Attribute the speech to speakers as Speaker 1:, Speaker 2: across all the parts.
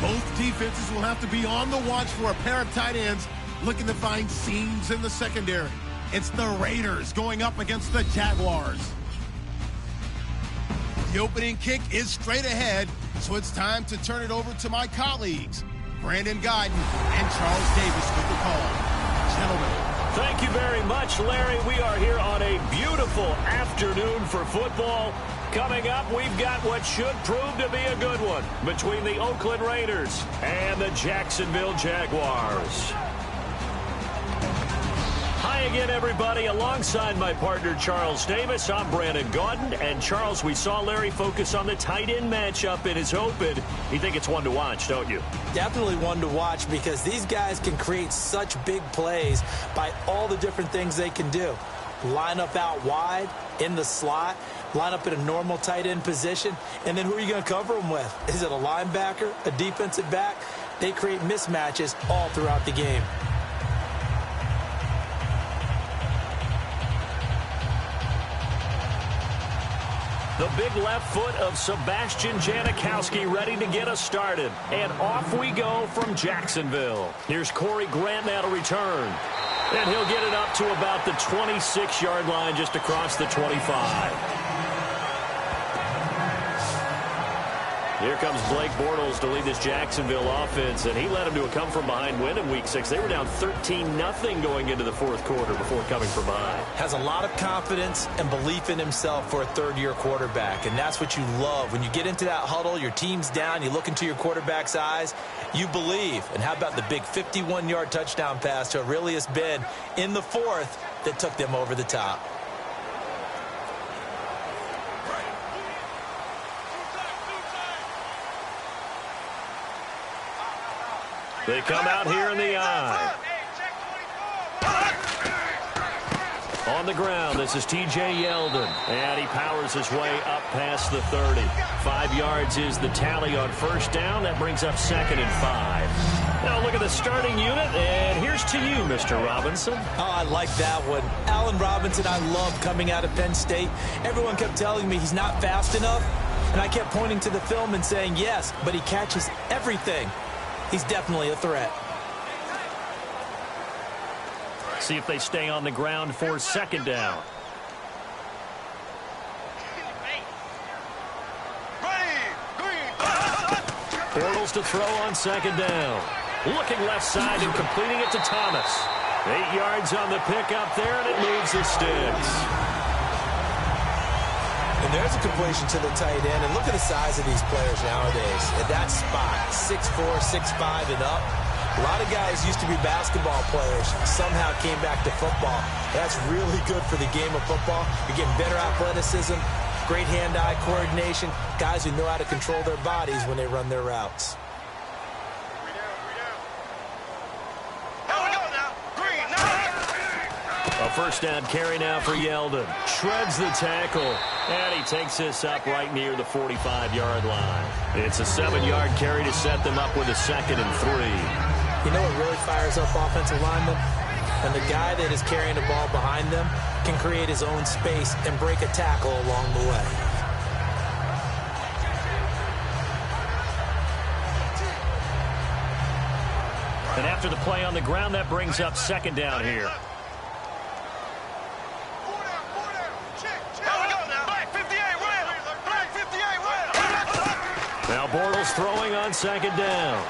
Speaker 1: Both defenses will have to be on the watch for a pair of tight ends looking to find seams in the secondary. It's the Raiders going up against the Jaguars. The opening kick is straight ahead, so it's time to turn it over to my colleagues, Brandon Guyton and Charles Davis with the call. Gentlemen.
Speaker 2: Thank you very much, Larry. We are here on a beautiful afternoon for football. Coming up, we've got what should prove to be a good one between the Oakland Raiders and the Jacksonville Jaguars. Hi again, everybody. Alongside my partner, Charles Davis, I'm Brandon Guyton. And, Charles, we saw Larry focus on the tight end matchup in his open. You think it's one to watch, don't you?
Speaker 3: Definitely one to watch because these guys can create such big plays by all the different things they can do. Line up out wide, in the slot, line up in a normal tight end position, and then who are you going to cover them with? Is it a linebacker, a defensive back? They create mismatches all throughout the game.
Speaker 2: The big left foot of Sebastian Janikowski ready to get us started. And off we go from Jacksonville. Here's Corey Grant now to return. And he'll get it up to about the 26-yard line just across the 25. Here comes Blake Bortles to lead this Jacksonville offense, and he led them to a come-from-behind win in Week 6. They were down 13-0 going into the fourth quarter before coming from behind.
Speaker 3: Has a lot of confidence and belief in himself for a third-year quarterback, and that's what you love. When you get into that huddle, your team's down, you look into your quarterback's eyes, you believe. And how about the big 51-yard touchdown pass to Aurelius Ben in the fourth that took them over the top?
Speaker 2: They come out here in the eye. On the ground, this is T.J. Yeldon. And he powers his way up past the 30. 5 yards is the tally on first down. That brings up 2nd and 5. Now look at the starting unit, and here's to you, Mr. Robinson.
Speaker 3: Oh, I like that one. Allen Robinson, I love coming out of Penn State. Everyone kept telling me he's not fast enough, and I kept pointing to the film and saying yes, but he catches everything. He's definitely a threat.
Speaker 2: See if they stay on the ground for 2nd down. Bortles to throw on 2nd down. Looking left side and completing it to Thomas. 8 yards on the pickup there, and it moves the sticks.
Speaker 3: And there's a completion to the tight end. And look at the size of these players nowadays. At that spot, 6'4", 6'5", and up. A lot of guys used to be basketball players, somehow came back to football. That's really good for the game of football. You're getting better athleticism, great hand-eye coordination, guys who know how to control their bodies when they run their routes.
Speaker 2: A first down carry now for Yeldon. Shreds the tackle, and he takes this up right near the 45-yard line. It's a 7-yard carry to set them up with a 2nd and 3.
Speaker 3: You know what really fires up offensive linemen? And the guy that is carrying the ball behind them can create his own space and break a tackle along the way.
Speaker 2: And after the play on the ground, that brings up 2nd down here. Now Bortles throwing on 2nd down.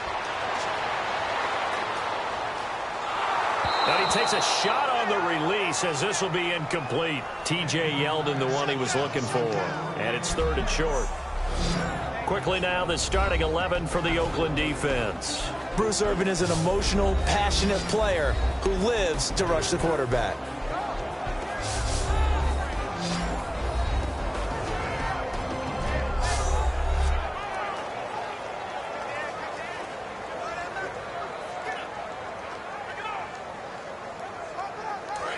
Speaker 2: And he takes a shot on the release as this will be incomplete. T.J. Yeldon, the one he was looking for. And it's 3rd and short. Quickly now, the starting 11 for the Oakland defense.
Speaker 3: Bruce Irvin is an emotional, passionate player who lives to rush the quarterback.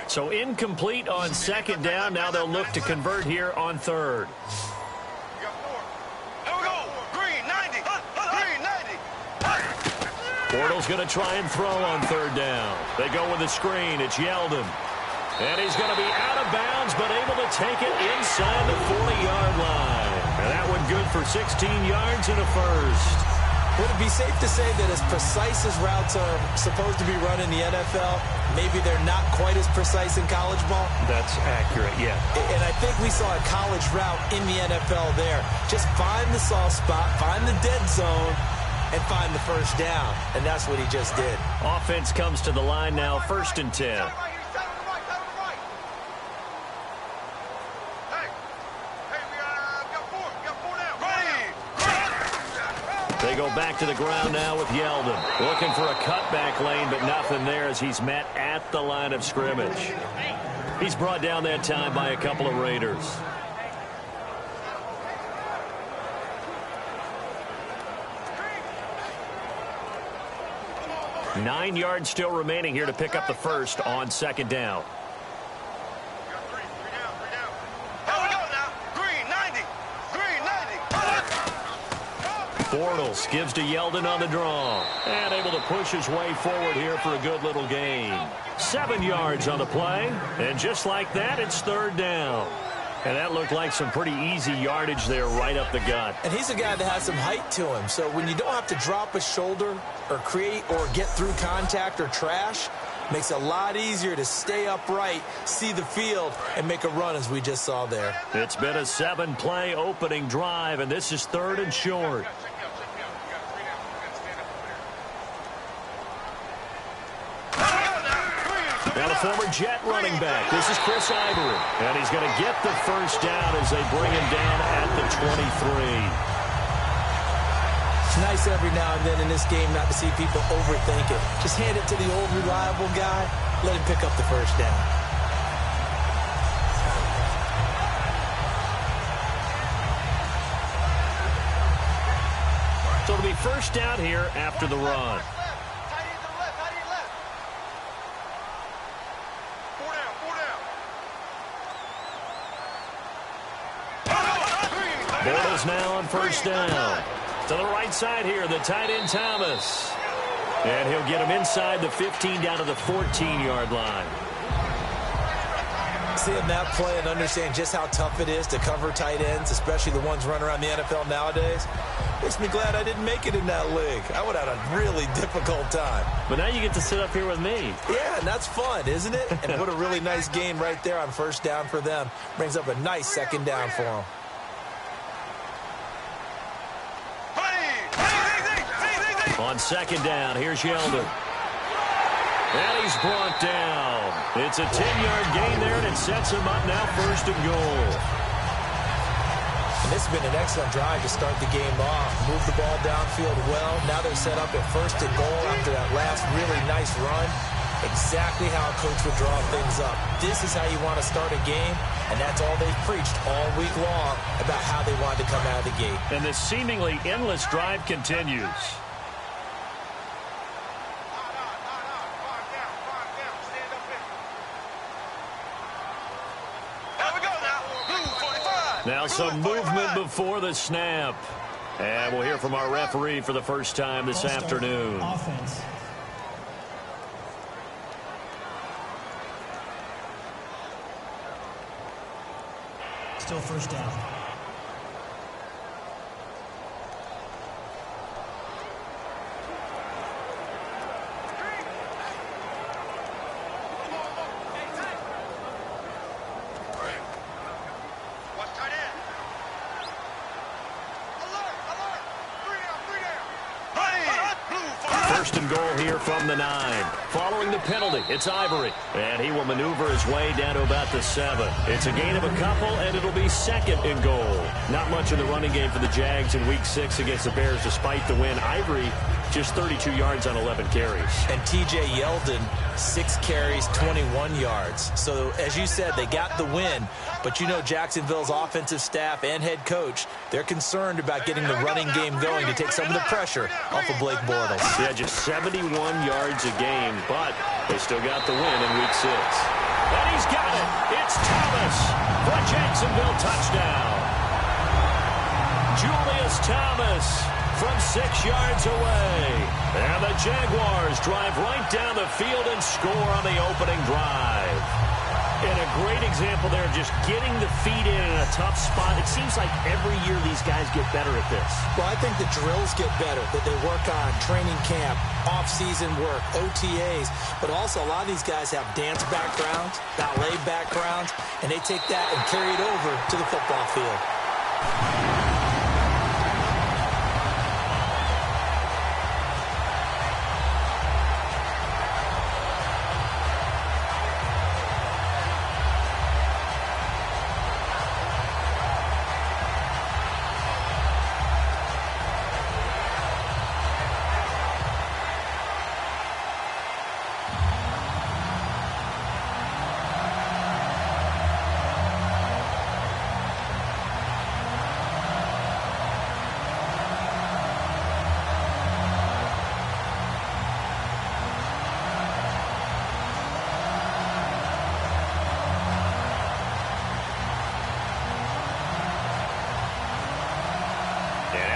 Speaker 2: So incomplete on 2nd down. Now they'll look to convert here on 3rd. Bortles going to try and throw on 3rd down. They go with a screen. It's Yeldon. And he's going to be out of bounds, but able to take it inside the 40-yard line. And that one good for 16 yards and a first.
Speaker 3: Would it be be safe to say that as precise as routes are supposed to be run in the NFL, maybe they're not quite as precise in college ball?
Speaker 2: That's accurate, yeah.
Speaker 3: And I think we saw a college route in the NFL there. Just find the soft spot, find the dead zone, and find the first down. And that's what he just did.
Speaker 2: Offense comes to the line now, 1st and 10. They go back to the ground now with Yeldon. Looking for a cutback lane, but nothing there as he's met at the line of scrimmage. He's brought down that time by a couple of Raiders. Nine yards still remaining here to pick up the first on 2nd down. Bortles gives to Yeldon on the draw. And able to push his way forward here for a good little gain. 7 yards on the play. And just like that, it's 3rd down. And that looked like some pretty easy yardage there right up the gut.
Speaker 3: And he's a guy that has some height to him. So when you don't have to drop a shoulder or create or get through contact or trash, makes it a lot easier to stay upright, see the field, and make a run as we just saw there.
Speaker 2: It's been a 7-play opening drive, and this is 3rd and short. Now the former Jet running back. This is Chris Ivory. And he's going to get the first down as they bring him down at the 23.
Speaker 3: It's nice every now and then in this game not to see people overthink it. Just hand it to the old reliable guy. Let him pick up the first down.
Speaker 2: So it'll be first down here after the run. Bortles now on first down. To the right side here, the tight end Thomas. And he'll get him inside the 15 down to the 14-yard line.
Speaker 3: Seeing that play and understand just how tough it is to cover tight ends, especially the ones running around the NFL nowadays, makes me glad I didn't make it in that league. I would have had a really difficult time.
Speaker 2: But now you get to sit up here with me.
Speaker 3: Yeah, and that's fun, isn't it? And what a really nice gain right there on first down for them. Brings up a nice 2nd down for them.
Speaker 2: On 2nd down, here's Yeldon. And he's brought down. It's a 10-yard gain there, and it sets him up now 1st and goal.
Speaker 3: And this has been an excellent drive to start the game off. Move the ball downfield well. Now they're set up at 1st and goal after that last really nice run. Exactly how a coach would draw things up. This is how you want to start a game, and that's all they've preached all week long about how they wanted to come out of the gate.
Speaker 2: And this seemingly endless drive continues. Now some movement before the snap. And we'll hear from our referee for the first time this afternoon.
Speaker 4: Offense. Still first down.
Speaker 2: First and goal here from the 9. Following the penalty, it's Ivory. And he will maneuver his way down to about the 7. It's a gain of a couple, and it'll be 2nd and goal. Not much in the running game for the Jags in Week 6 against the Bears despite the win. Ivory just 32 yards on 11 carries.
Speaker 3: And T.J. Yeldon, 6 carries, 21 yards. So, as you said, they got the win. But you know Jacksonville's offensive staff and head coach, they're concerned about getting the running game going to take some of the pressure off of Blake Bortles.
Speaker 2: Yeah, just 71 yards a game, but they still got the win in Week 6. And he's got it. It's Thomas for a Jacksonville touchdown. Julius Thomas from 6 yards away. And the Jaguars drive right down the field and score on the opening drive. And a great example there of just getting the feet in a tough spot. It seems like every year these guys get better at this.
Speaker 3: Well, I think the drills get better, that they work on training camp, off-season work, OTAs. But also, a lot of these guys have dance backgrounds, ballet backgrounds, and they take that and carry it over to the football field.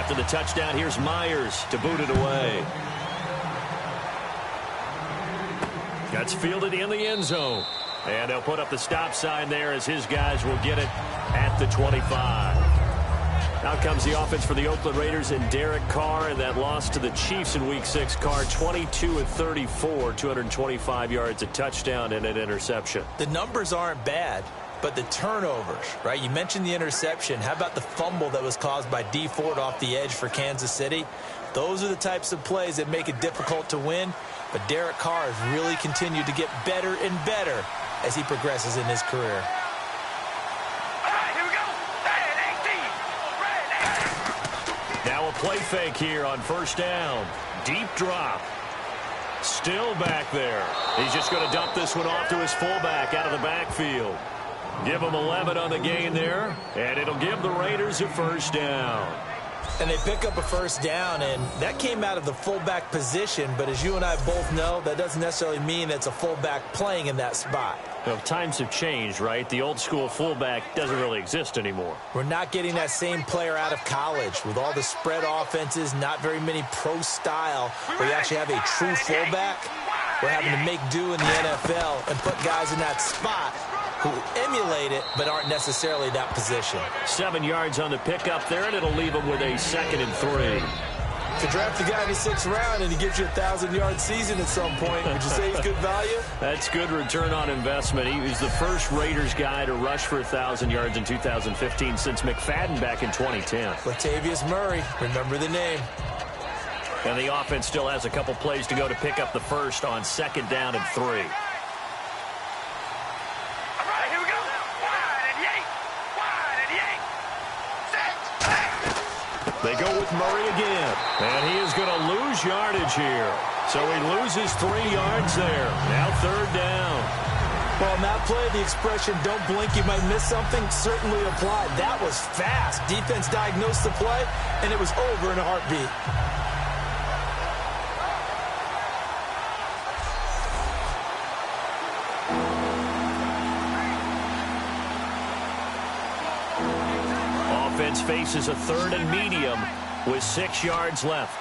Speaker 2: To the touchdown, here's Myers to boot it away. Gets fielded in the end zone. And they'll put up the stop sign there as his guys will get it at the 25. Out comes the offense for the Oakland Raiders and Derek Carr, and that loss to the Chiefs in Week 6. Carr 22 of 34, 225 yards, a touchdown, and an interception.
Speaker 3: The numbers aren't bad. But the turnovers, right? You mentioned the interception. How about the fumble that was caused by D. Ford off the edge for Kansas City? Those are the types of plays that make it difficult to win. But Derek Carr has really continued to get better and better as he progresses in his career.
Speaker 5: All right, here we go.
Speaker 2: Now a play fake here on first down. Deep drop. Still back there. He's just going to dump this one off to his fullback out of the backfield. Give them 11 on the gain there, and it'll give the Raiders a first down.
Speaker 3: And they pick up a first down, and that came out of the fullback position. But as you and I both know, that doesn't necessarily mean it's a fullback playing in that spot.
Speaker 2: Well, times have changed, right? The old school fullback doesn't really exist anymore.
Speaker 3: We're not getting that same player out of college with all the spread offenses, not very many pro style, where you actually have a true fullback. We're having to make do in the NFL and put guys in that spot who emulate it but aren't necessarily that position.
Speaker 2: 7 yards on the pickup there, and it'll leave them with a 2nd and 3.
Speaker 3: To draft a guy in the 6th round and he gives you a 1,000-yard season at some point, would you say he's good value?
Speaker 2: That's good return on investment. He was the first Raiders guy to rush for 1,000 yards in 2015 since McFadden back in 2010.
Speaker 3: Latavius Murray, remember the name.
Speaker 2: And the offense still has a couple plays to go to pick up the first on 2nd down and 3. They go with Murray again, and he is going to lose yardage here. So he loses 3 yards there. Now 3rd down.
Speaker 3: Well, on that play, the expression, don't blink, you might miss something, certainly applied. That was fast. Defense diagnosed the play, and it was over in a heartbeat.
Speaker 2: Offense faces a 3rd and medium with 6 yards left.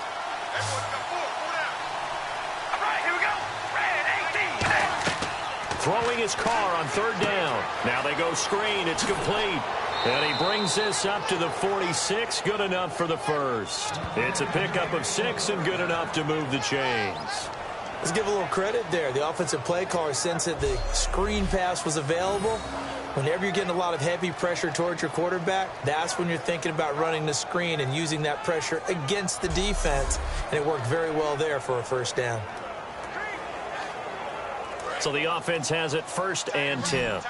Speaker 2: Throwing his car on 3rd down. Now they go screen. It's complete. And he brings this up to the 46. Good enough for the first. It's a pickup of 6 and good enough to move the chains.
Speaker 3: Let's give a little credit there. The offensive play caller sensed that the screen pass was available. Whenever you're getting a lot of heavy pressure towards your quarterback, that's when you're thinking about running the screen and using that pressure against the defense. And it worked very well there for a first down.
Speaker 2: So the offense has it 1st and 10.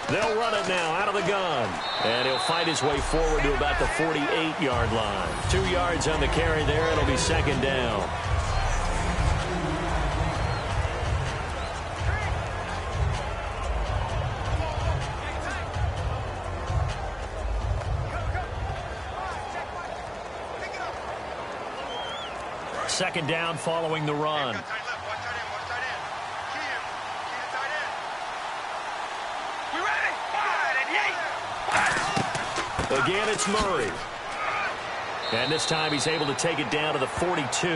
Speaker 2: They'll run it now out of the gun. And he'll fight his way forward to about the 48-yard line. 2 yards on the carry there. It'll be 2nd down. Second down following the run. Again, it's Murray. And this time he's able to take it down to the 42.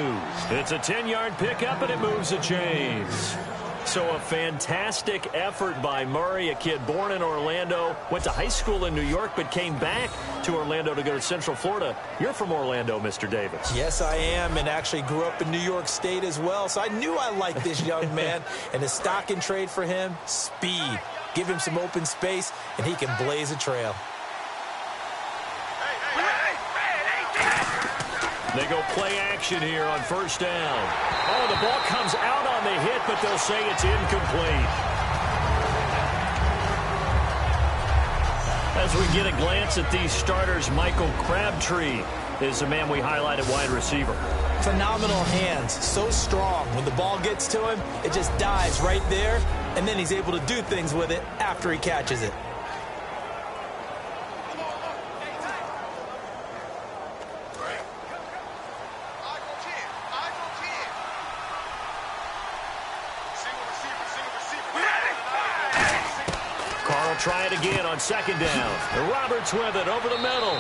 Speaker 2: It's a 10-yard pickup, and it moves the chains. So a fantastic effort by Murray, a kid born in Orlando, went to high school in New York, but came back to Orlando to go to Central Florida. You're from Orlando, Mr. Davis.
Speaker 3: Yes, I am, and actually grew up in New York State as well, so I knew I liked this young man. And the stock and trade for him, speed. Give him some open space, and he can blaze a trail.
Speaker 2: They go play action here on first down. Oh, the ball comes out on the hit, but they'll say it's incomplete. As we get a glance at these starters, Michael Crabtree is the man we highlighted, wide receiver.
Speaker 3: Phenomenal hands, so strong. When the ball gets to him, it just dives right there, and then he's able to do things with it after he catches it.
Speaker 2: Try it again on second down. Roberts with it over the middle.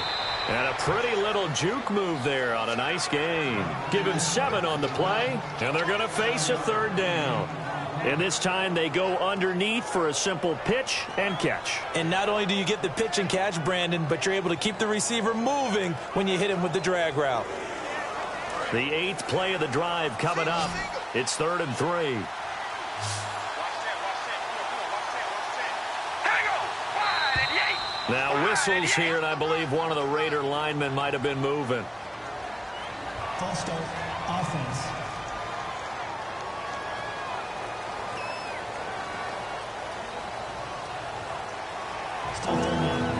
Speaker 2: And a pretty little juke move there on a nice gain. Give him 7 on the play, and they're going to face a third down. And this time they go underneath for a simple pitch and catch.
Speaker 3: And not only do you get the pitch and catch, Brandon, but you're able to keep the receiver moving when you hit him with the drag route.
Speaker 2: The 8th play of the drive coming up. It's 3rd and 3. Now whistles here, and I believe one of the Raider linemen might have been moving.
Speaker 4: False start, offense. Still third down.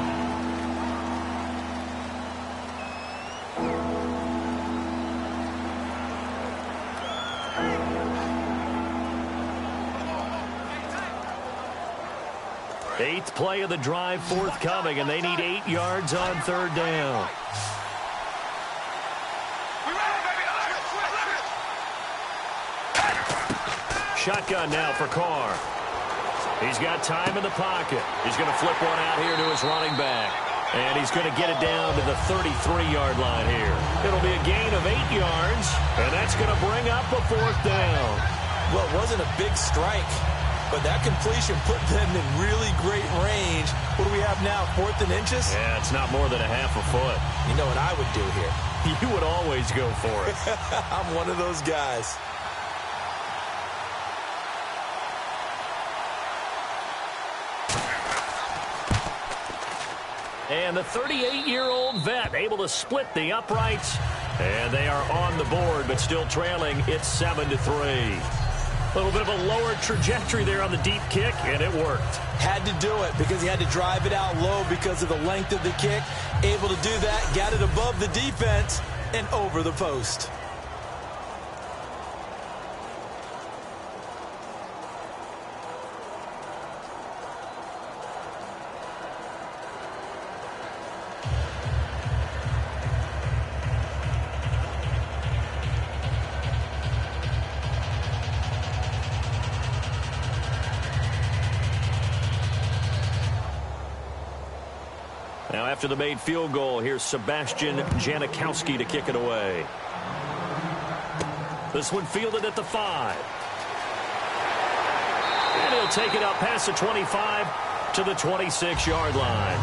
Speaker 2: Eighth play of the drive forthcoming, and they need 8 yards on third down. Shotgun now for Carr. He's got time in the pocket. He's going to flip one out here to his running back. And he's going to get it down to the 33-yard line here. It'll be a gain of 8 yards, and that's going to bring up a 4th down.
Speaker 3: Well, it wasn't a big strike, but that completion put them in really great range. What do we have now, 4th and inches?
Speaker 2: Yeah, it's not more than a half a foot.
Speaker 3: You know what I would do here?
Speaker 2: You would always go for it.
Speaker 3: I'm one of those guys.
Speaker 2: And the 38-year-old vet able to split the uprights. And they are on the board, but still trailing. It's 7-3. A little bit of a lower trajectory there on the deep kick, and it worked.
Speaker 3: Had to do it because he had to drive it out low because of the length of the kick. Able to do that, got it above the defense and over the post.
Speaker 2: Now after the made field goal, here's Sebastian Janikowski to kick it away. This one fielded at the 5. And he'll take it up past the 25 to the 26-yard line.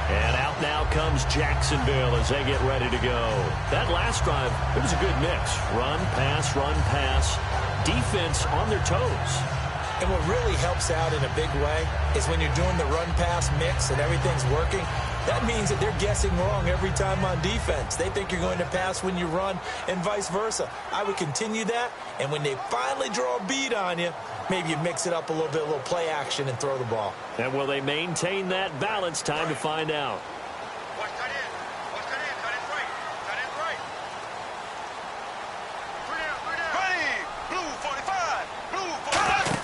Speaker 2: And out now comes Jacksonville as they get ready to go. That last drive, it was a good mix. Run, pass, defense on their toes.
Speaker 3: And what really helps out in a big way is when you're doing the run-pass mix and everything's working, that means that they're guessing wrong every time on defense. They think you're going to pass when you run and vice versa. I would continue that, and when they finally draw a bead on you, maybe you mix it up a little bit, a little play action, and throw the ball.
Speaker 2: And will they maintain that balance? Time to find out.
Speaker 5: Watch that in. Watch that in. That is right. That is right. 3 down. Ready. Blue 45. Blue 45.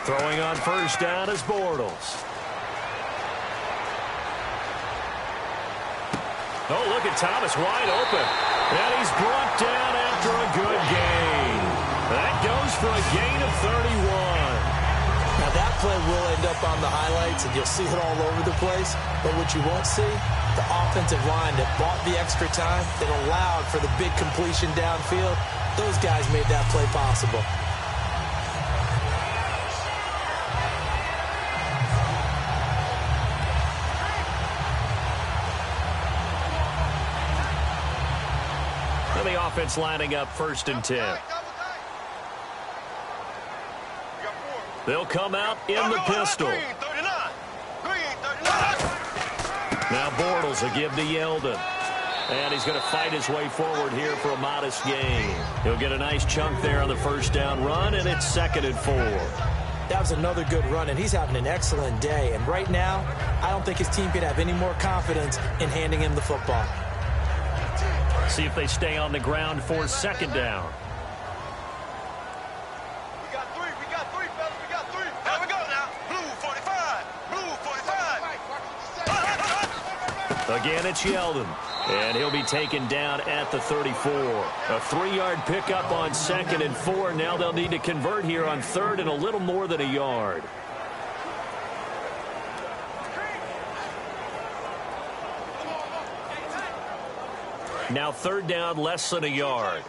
Speaker 2: Throwing on first down is Bortles. Oh, look at Thomas wide open. And he's brought down after a good gain. That goes for a gain of 31.
Speaker 3: Now that play will end up on the highlights, and you'll see it all over the place. But what you won't see, the offensive line that bought the extra time, that allowed for the big completion downfield, those guys made that play possible.
Speaker 2: And the offense lining up 1st and 10. They'll come out in the pistol. Now Bortles will give to Yeldon. And he's going to fight his way forward here for a modest gain. He'll get a nice chunk there on the 1st down run, and it's 2nd and 4.
Speaker 3: That was another good run, and he's having an excellent day. And right now, I don't think his team can have any more confidence in handing him the football.
Speaker 2: See if they stay on the ground for 2nd down. Again, it's Yeldon, and he'll be taken down at the 34. A 3-yard pickup on 2nd and 4. Now they'll need to convert here on 3rd and a little more than a yard. Now 3rd down, less than a yard.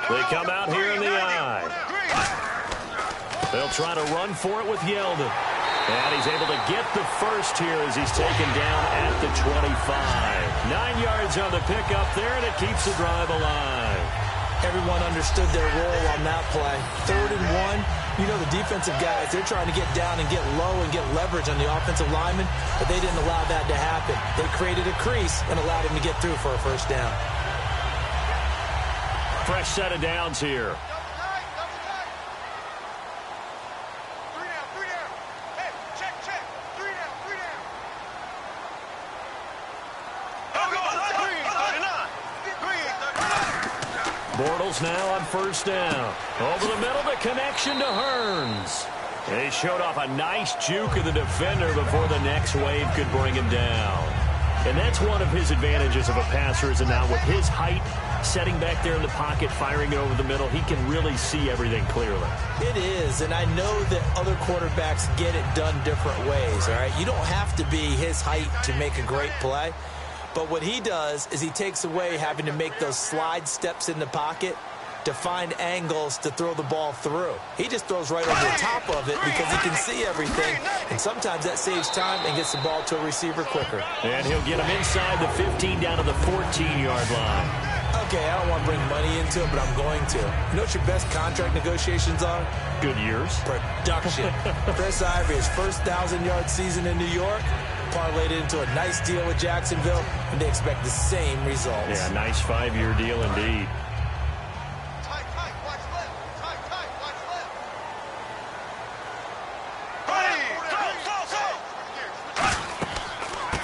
Speaker 2: They come out here in the I. They'll try to run for it with Yeldon. And he's able to get the first here as he's taken down at the 25. 9 yards on the pickup there, and it keeps the drive alive.
Speaker 3: Everyone understood their role on that play. 3rd and 1. You know, the defensive guys, they're trying to get down and get low and get leverage on the offensive lineman, but they didn't allow that to happen. They created a crease and allowed him to get through for a 1st down.
Speaker 2: Fresh set of downs here. Bortles now on 1st down. Over the middle, the connection to Hearns. And he showed off a nice juke of the defender before the next wave could bring him down. And that's one of his advantages of a passer, is now with his height, setting back there in the pocket, firing it over the middle, he can really see everything clearly.
Speaker 3: It is, and I know that other quarterbacks get it done different ways, all right? You don't have to be his height to make a great play. But what he does is he takes away having to make those slide steps in the pocket to find angles to throw the ball through. He just throws right over the top of it because he can see everything. And sometimes that saves time and gets the ball to a receiver quicker.
Speaker 2: And he'll get him inside the 15 down to the 14-yard line.
Speaker 3: Okay, I don't want to bring money into it, but I'm going to. You know what your best contract negotiations are?
Speaker 2: Good years.
Speaker 3: Production. Chris Ivory, his first 1,000-yard season in New York, parlayed it into a nice deal with Jacksonville, and they expect the same results.
Speaker 2: Yeah, nice 5-year deal indeed.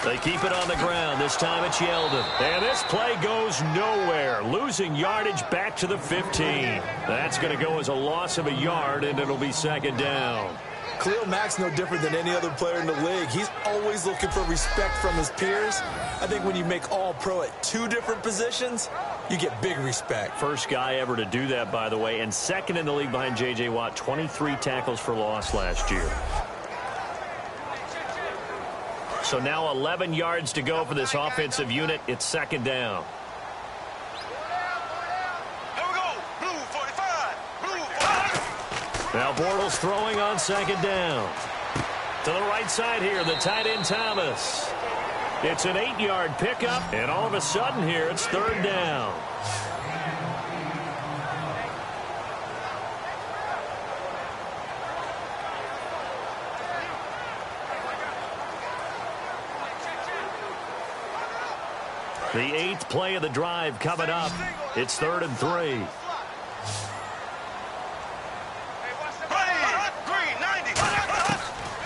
Speaker 2: They keep it on the ground. This time it's Yeldon. And this play goes nowhere. Losing yardage back to the 15. That's going to go as a loss of a yard, and it'll be 2nd down.
Speaker 3: Khalil Mack's no different than any other player in the league. He's always looking for respect from his peers. I think when you make All-Pro at 2 different positions, you get big respect.
Speaker 2: First guy ever to do that, by the way, and 2nd in the league behind J.J. Watt. 23 tackles for loss last year. So now 11 yards to go for this offensive unit. It's 2nd down. Now Bortles throwing on 2nd down. To the right side here, the tight end Thomas. It's an 8-yard pickup, and all of a sudden here, it's 3rd down. The 8th play of the drive coming up. It's 3rd and 3.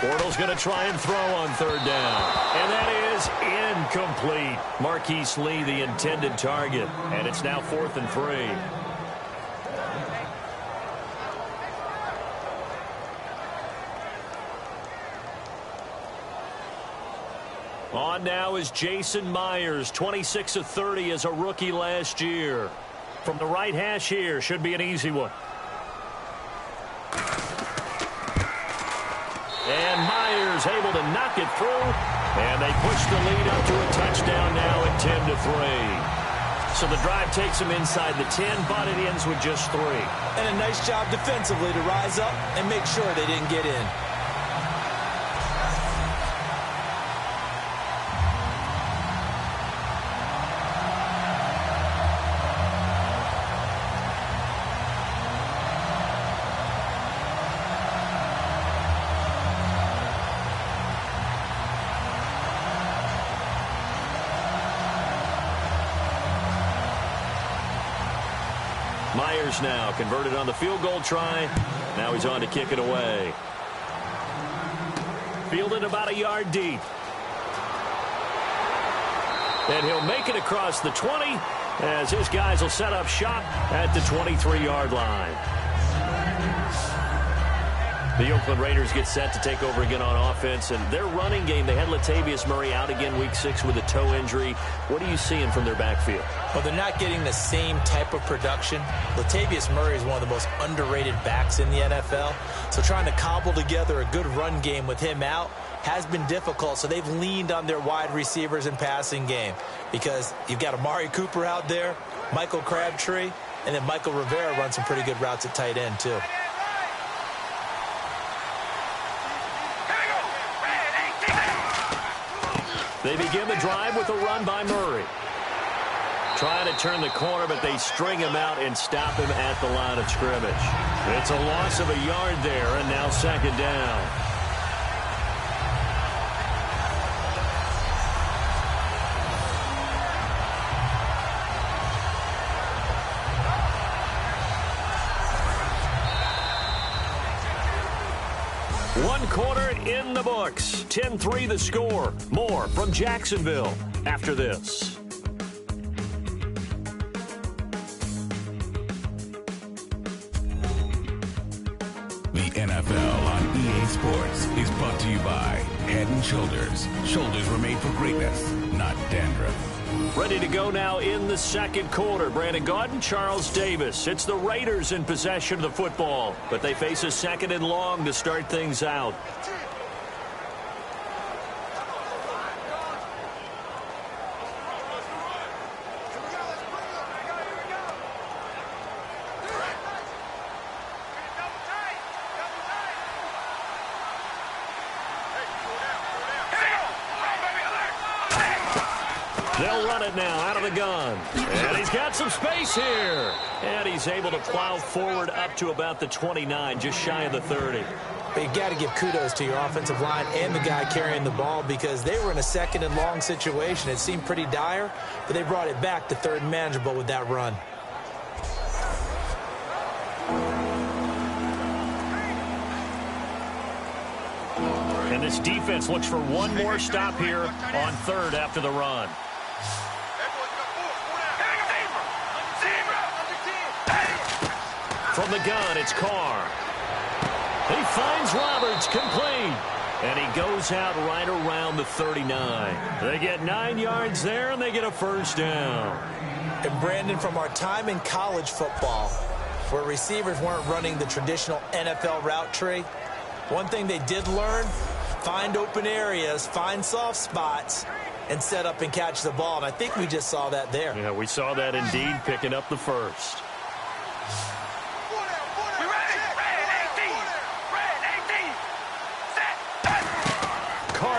Speaker 2: Bortles going to try and throw on 3rd down. And that is incomplete. Marquise Lee, the intended target. And it's now 4th and 3. On now is Jason Myers, 26 of 30 as a rookie last year. From the right hash here, should be an easy one. is able to knock it through, and they push the lead up to a touchdown now at 10-3. So the drive takes them inside the 10, but it ends with just 3.
Speaker 3: And a nice job defensively to rise up and make sure they didn't get in.
Speaker 2: Myers now converted on the field goal try. Now he's on to kick it away. Fielded about a yard deep. And he'll make it across the 20 as his guys will set up shop at the 23-yard line. The Oakland Raiders get set to take over again on offense, and their running game, they had Latavius Murray out again week 6 with a toe injury. What are you seeing from their backfield?
Speaker 3: Well, they're not getting the same type of production. Latavius Murray is one of the most underrated backs in the NFL, so trying to cobble together a good run game with him out has been difficult, so they've leaned on their wide receivers and passing game because you've got Amari Cooper out there, Michael Crabtree, and then Michael Rivera runs some pretty good routes at tight end, too.
Speaker 2: They begin the drive with a run by Murray. Trying to turn the corner, but they string him out and stop him at the line of scrimmage. It's a loss of a yard there, and now second down. One quarter in the books. 10-3 the score. More from Jacksonville after this.
Speaker 6: The NFL on EA Sports is brought to you by Head & Shoulders. Shoulders were made for greatness, not dandruff.
Speaker 2: Ready to go now in the second quarter. Brandon Gaudin, Charles Davis. It's the Raiders in possession of the football, but they face a second and long to start things out. They'll run it now out of the gun. And he's got some space here. And he's able to plow forward up to about the 29, just shy of the 30.
Speaker 3: But you got to give kudos to your offensive line and the guy carrying the ball because they were in a second and long situation. It seemed pretty dire, but they brought it back to third and manageable with that run.
Speaker 2: And this defense looks for one more stop here on third after the run. From the gun, it's Carr. He finds Roberts, complete. And he goes out right around the 39. They get 9 yards there, and they get a first down.
Speaker 3: And Brandon, from our time in college football, where receivers weren't running the traditional NFL route tree, one thing they did learn, find open areas, find soft spots, and set up and catch the ball. And I think we just saw that there.
Speaker 2: Yeah, we saw that indeed, picking up the first.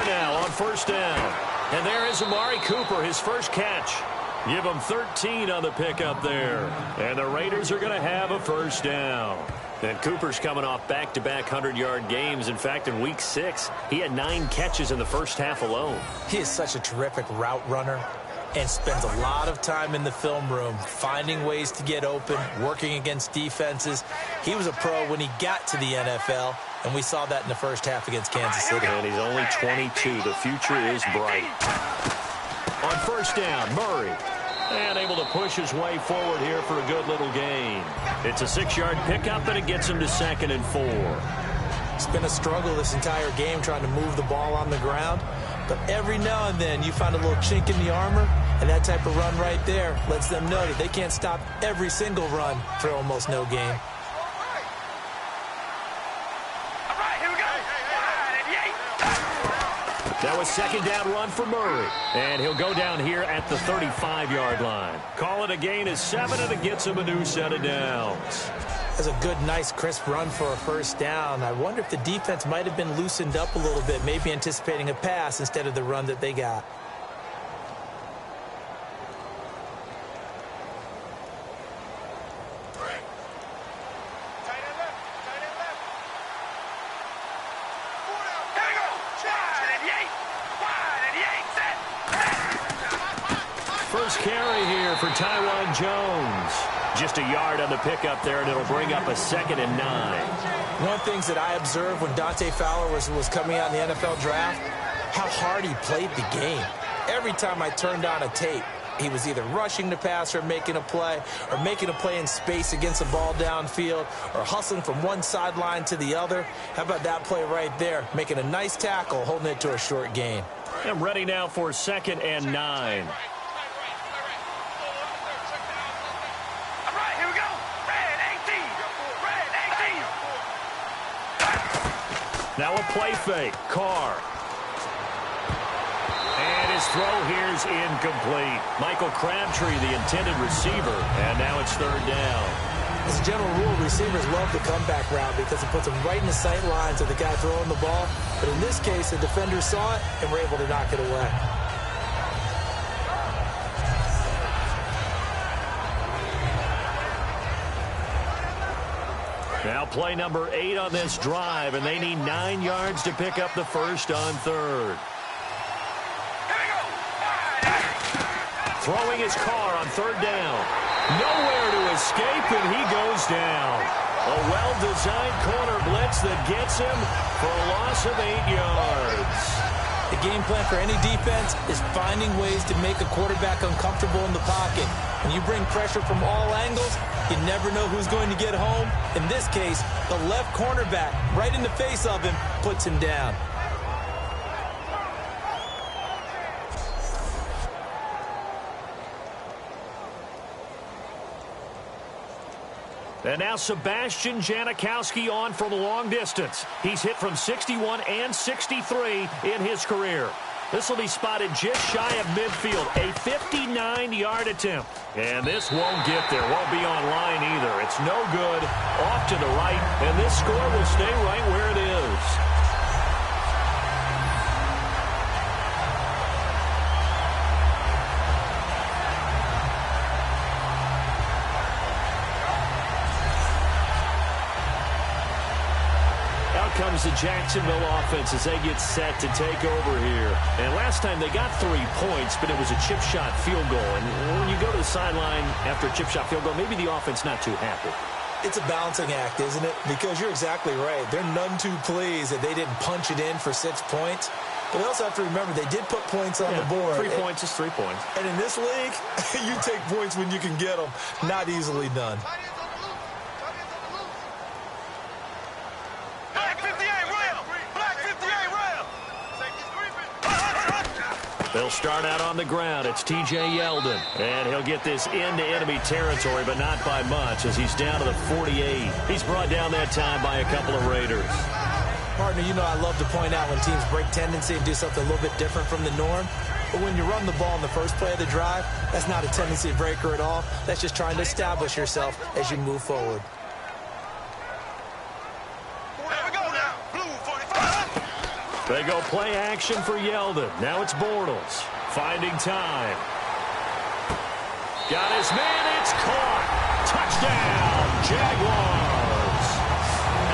Speaker 2: Now on first down. And there is Amari Cooper, his first catch. Give him 13 on the pickup there. And the Raiders are going to have a first down. And Cooper's coming off back-to-back 100-yard games. In fact, in week 6, he had 9 catches in the first half alone.
Speaker 3: He is such a terrific route runner and spends a lot of time in the film room finding ways to get open, working against defenses. He was a pro when he got to the NFL, and we saw that in the first half against Kansas City.
Speaker 2: And he's only 22. The future is bright. On first down, Murray. And able to push his way forward here for a good little gain. It's a 6-yard pickup, and it gets him to 2nd and 4.
Speaker 3: It's been a struggle this entire game trying to move the ball on the ground. But every now and then you find a little chink in the armor, and that type of run right there lets them know that they can't stop every single run for almost no gain.
Speaker 2: Now a second down run for Murray. And he'll go down here at the 35-yard line. Call it a gain of 7, and it gets him a new set of downs.
Speaker 3: That's a good, nice, crisp run for a first down. I wonder if the defense might have been loosened up a little bit, maybe anticipating a pass instead of the run that they got.
Speaker 2: First carry here for Taiwan Jones. Just a yard on the pickup there, and it'll bring up a 2nd and 9.
Speaker 3: One of the things that I observed when Dante Fowler was coming out in the NFL draft, how hard he played the game. Every time I turned on a tape, he was either rushing the passer, making a play in space against the ball downfield, or hustling from one sideline to the other. How about that play right there? Making a nice tackle, holding it to a short gain.
Speaker 2: And ready now for 2nd and 9. Now a play fake. Carr. And his throw here is incomplete. Michael Crabtree, the intended receiver, and now it's 3rd down.
Speaker 3: As a general rule, receivers love the comeback route because it puts them right in the sight lines of the guy throwing the ball. But in this case, the defender saw it and were able to knock it away.
Speaker 2: Now play number 8 on this drive, and they need 9 yards to pick up the first on 3rd. Throwing his car on 3rd down. Nowhere to escape, and he goes down. A well-designed corner blitz that gets him for a loss of 8 yards.
Speaker 3: The game plan for any defense is finding ways to make a quarterback uncomfortable in the pocket. When you bring pressure from all angles, you never know who's going to get home. In this case, the left cornerback, right in the face of him, puts him down.
Speaker 2: And now Sebastian Janikowski on from long distance. He's hit from 61 and 63 in his career. This will be spotted just shy of midfield, a 59-yard attempt. And this won't get there, won't be on line either. It's no good, off to the right, and this score will stay right where it is. Comes the Jacksonville offense as they get set to take over here. And last time they got 3 points, but it was a chip shot field goal. And when you go to the sideline after a chip shot field goal, maybe the offense not too happy.
Speaker 3: It's a balancing act, isn't it? Because you're exactly right. They're none too pleased that they didn't punch it in for 6 points. But they also have to remember they did put points on the board.
Speaker 2: 3 points is 3 points.
Speaker 3: And in this league, you take points when you can get them. Not easily done.
Speaker 2: They'll start out on the ground. It's T.J. Yeldon. And he'll get this into enemy territory, but not by much as he's down to the 48. He's brought down that time by a couple of Raiders.
Speaker 3: Partner, you know I love to point out when teams break tendency and do something a little bit different from the norm. But when you run the ball in the first play of the drive, that's not a tendency breaker at all. That's just trying to establish yourself as you move forward.
Speaker 2: They go play action for Yeldon. Now it's Bortles. Finding time. Got his man. It's caught. Touchdown, Jaguars.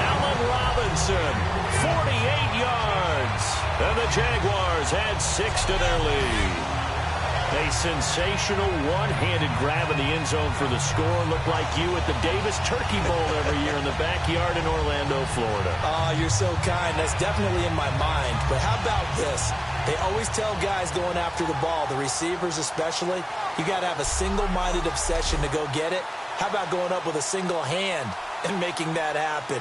Speaker 2: Allen Robinson, 48 yards. And the Jaguars add 6 to their lead. A sensational one-handed grab in the end zone for the score. Looked like you at the Davis Turkey Bowl every year in the backyard in Orlando, Florida.
Speaker 3: Oh, you're so kind. That's definitely in my mind. But how about this? They always tell guys going after the ball, the receivers especially, you got to have a single-minded obsession to go get it. How about going up with a single hand and making that happen?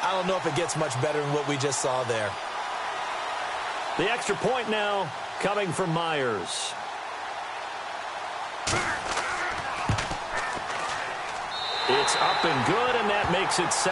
Speaker 3: I don't know if it gets much better than what we just saw there.
Speaker 2: The extra point now coming from Myers. It's up and good, and that makes it 17-3.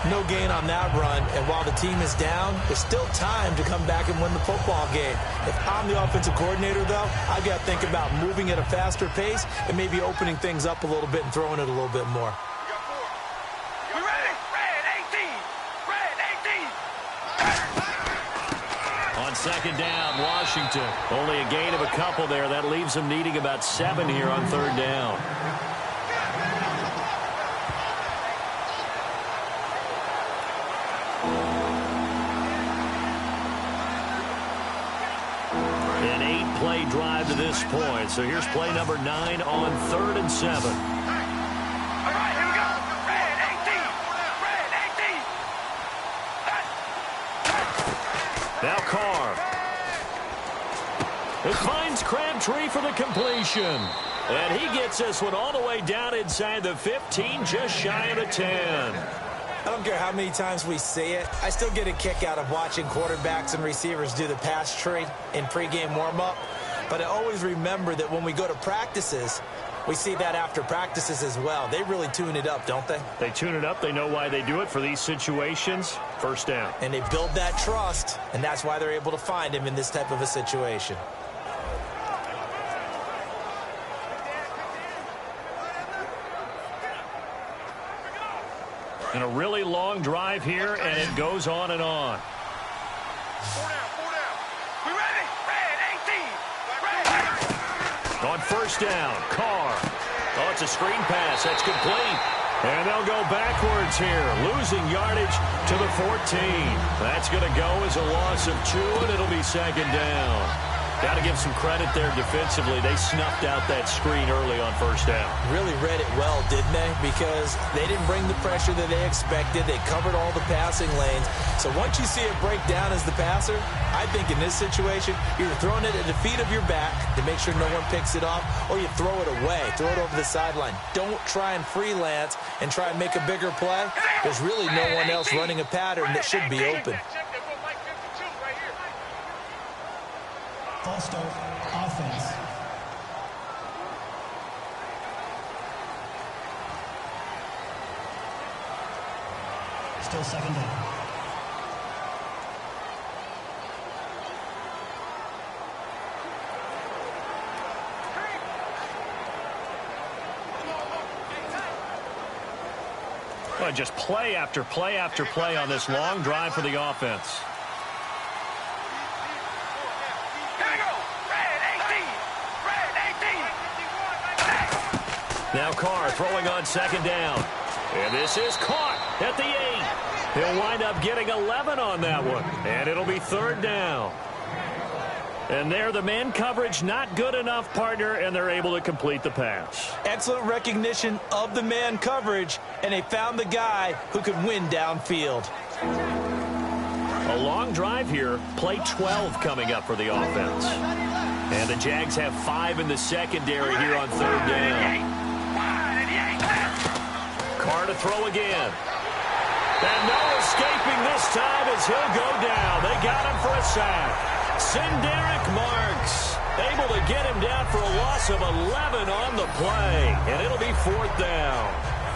Speaker 3: No gain on that run, and while the team is down, there's still time to come back and win the football game. If I'm the offensive coordinator, though, I've got to think about moving at a faster pace and maybe opening things up a little bit and throwing it a little bit more.
Speaker 5: You ready? Red 18! Red 18!
Speaker 2: On second down, Washington. Only a gain of a couple there. That leaves them needing about 7 here on third down. An 8-play drive to this point. So here's play number 9 on 3rd and 7.
Speaker 5: All right, here we go. Red 18! Red 18!
Speaker 2: Now Carr. It finds Crabtree for the completion. And he gets this one all the way down inside the 15, just shy of the 10.
Speaker 3: I don't care how many times we see it. I still get a kick out of watching quarterbacks and receivers do the pass tree in pregame warm-up. But I always remember that when we go to practices, we see that after practices as well. They really tune it up, don't they?
Speaker 2: They tune it up. They know why they do it for these situations. First down.
Speaker 3: And they build that trust, and that's why they're able to find him in this type of a situation.
Speaker 2: And a really long drive here, and it goes on and on.
Speaker 5: 4 down, 4 down. We ready? Red 18! Red 18!
Speaker 2: On first down, Carr. Oh, it's a screen pass. That's complete. And they'll go backwards here, losing yardage to the 14. That's going to go as a loss of 2, and it'll be second down. Got to give some credit there defensively. They snuffed out that screen early on first down.
Speaker 3: Really read it well, didn't they? Because they didn't bring the pressure that they expected. They covered all the passing lanes. So once you see it break down as the passer, I think in this situation, you're throwing it at the feet of your back to make sure no one picks it off, or you throw it away, throw it over the sideline. Don't try and freelance and try and make a bigger play. There's really no one else running a pattern that should be open.
Speaker 4: False start, offense. Still second down.
Speaker 2: Well, just play after play after play on this long drive for the offense. Now Carr throwing on second down. And this is caught at the 8. He'll wind up getting 11 on that one. And it'll be third down. And there, the man coverage not good enough, partner, and they're able to complete the pass.
Speaker 3: Excellent recognition of the man coverage, and they found the guy who could win downfield.
Speaker 2: A long drive here. Play 12 coming up for the offense. And the Jags have 5 in the secondary here on third down. Carr to throw again. And no escaping this time as he'll go down. They got him for a sack. Derek Marks able to get him down for a loss of 11 on the play. And it'll be fourth down.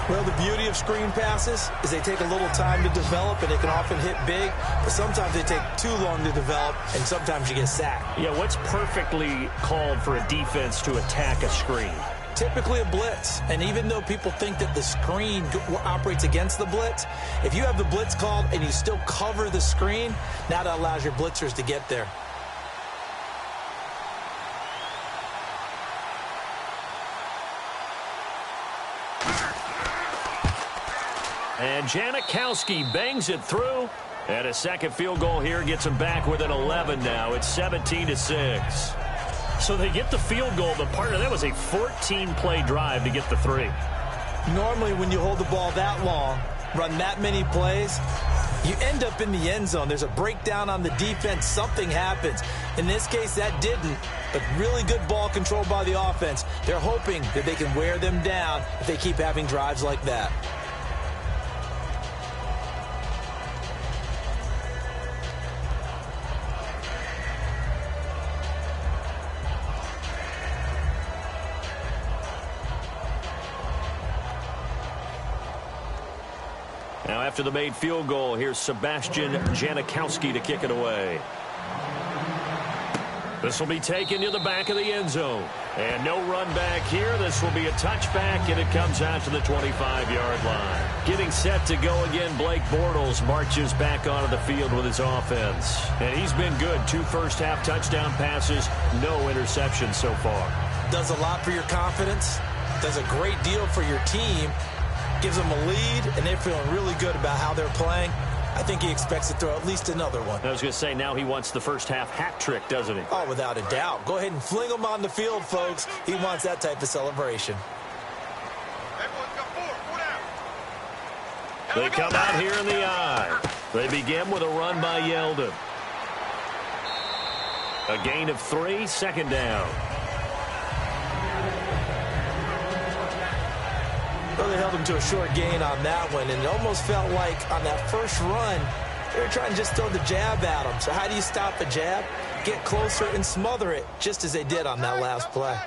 Speaker 3: Well, the beauty of screen passes is they take a little time to develop, and they can often hit big, but sometimes they take too long to develop, and sometimes you get sacked.
Speaker 2: Yeah, what's perfectly called for a defense to attack a screen?
Speaker 3: Typically a blitz, and even though people think that the screen operates against the blitz, if you have the blitz called and you still cover the screen, now that allows your blitzers to get there.
Speaker 2: And Janikowski bangs it through. And a second field goal here gets him back within 11 now. It's 17-6. So they get the field goal, but partner, that was a 14-play drive to get the 3.
Speaker 3: Normally when you hold the ball that long, run that many plays, you end up in the end zone. There's a breakdown on the defense. Something happens. In this case, that didn't. But really good ball control by the offense. They're hoping that they can wear them down if they keep having drives like that.
Speaker 2: Now after the made field goal, here's Sebastian Janikowski to kick it away. This will be taken to the back of the end zone. And no run back here. This will be a touchback, and it comes out to the 25-yard line. Getting set to go again, Blake Bortles marches back onto the field with his offense. And he's been good. 2 first-half touchdown passes, no interceptions so far.
Speaker 3: Does a lot for your confidence. Does a great deal for your team. Gives them a lead, and they're feeling really good about how they're playing. I think he expects to throw at least another one.
Speaker 2: I was going to say, now he wants the first-half hat trick, doesn't he?
Speaker 3: Oh, without a doubt. Go ahead and fling him on the field, folks. He wants that type of celebration.
Speaker 2: They come out here in the I. They begin with a run by Yeldon. A gain of 3, second down.
Speaker 3: Well, they held him to a short gain on that one, and it almost felt like on that first run, they were trying to just throw the jab at him. So how do you stop a jab? Get closer and smother it, just as they did on that last play.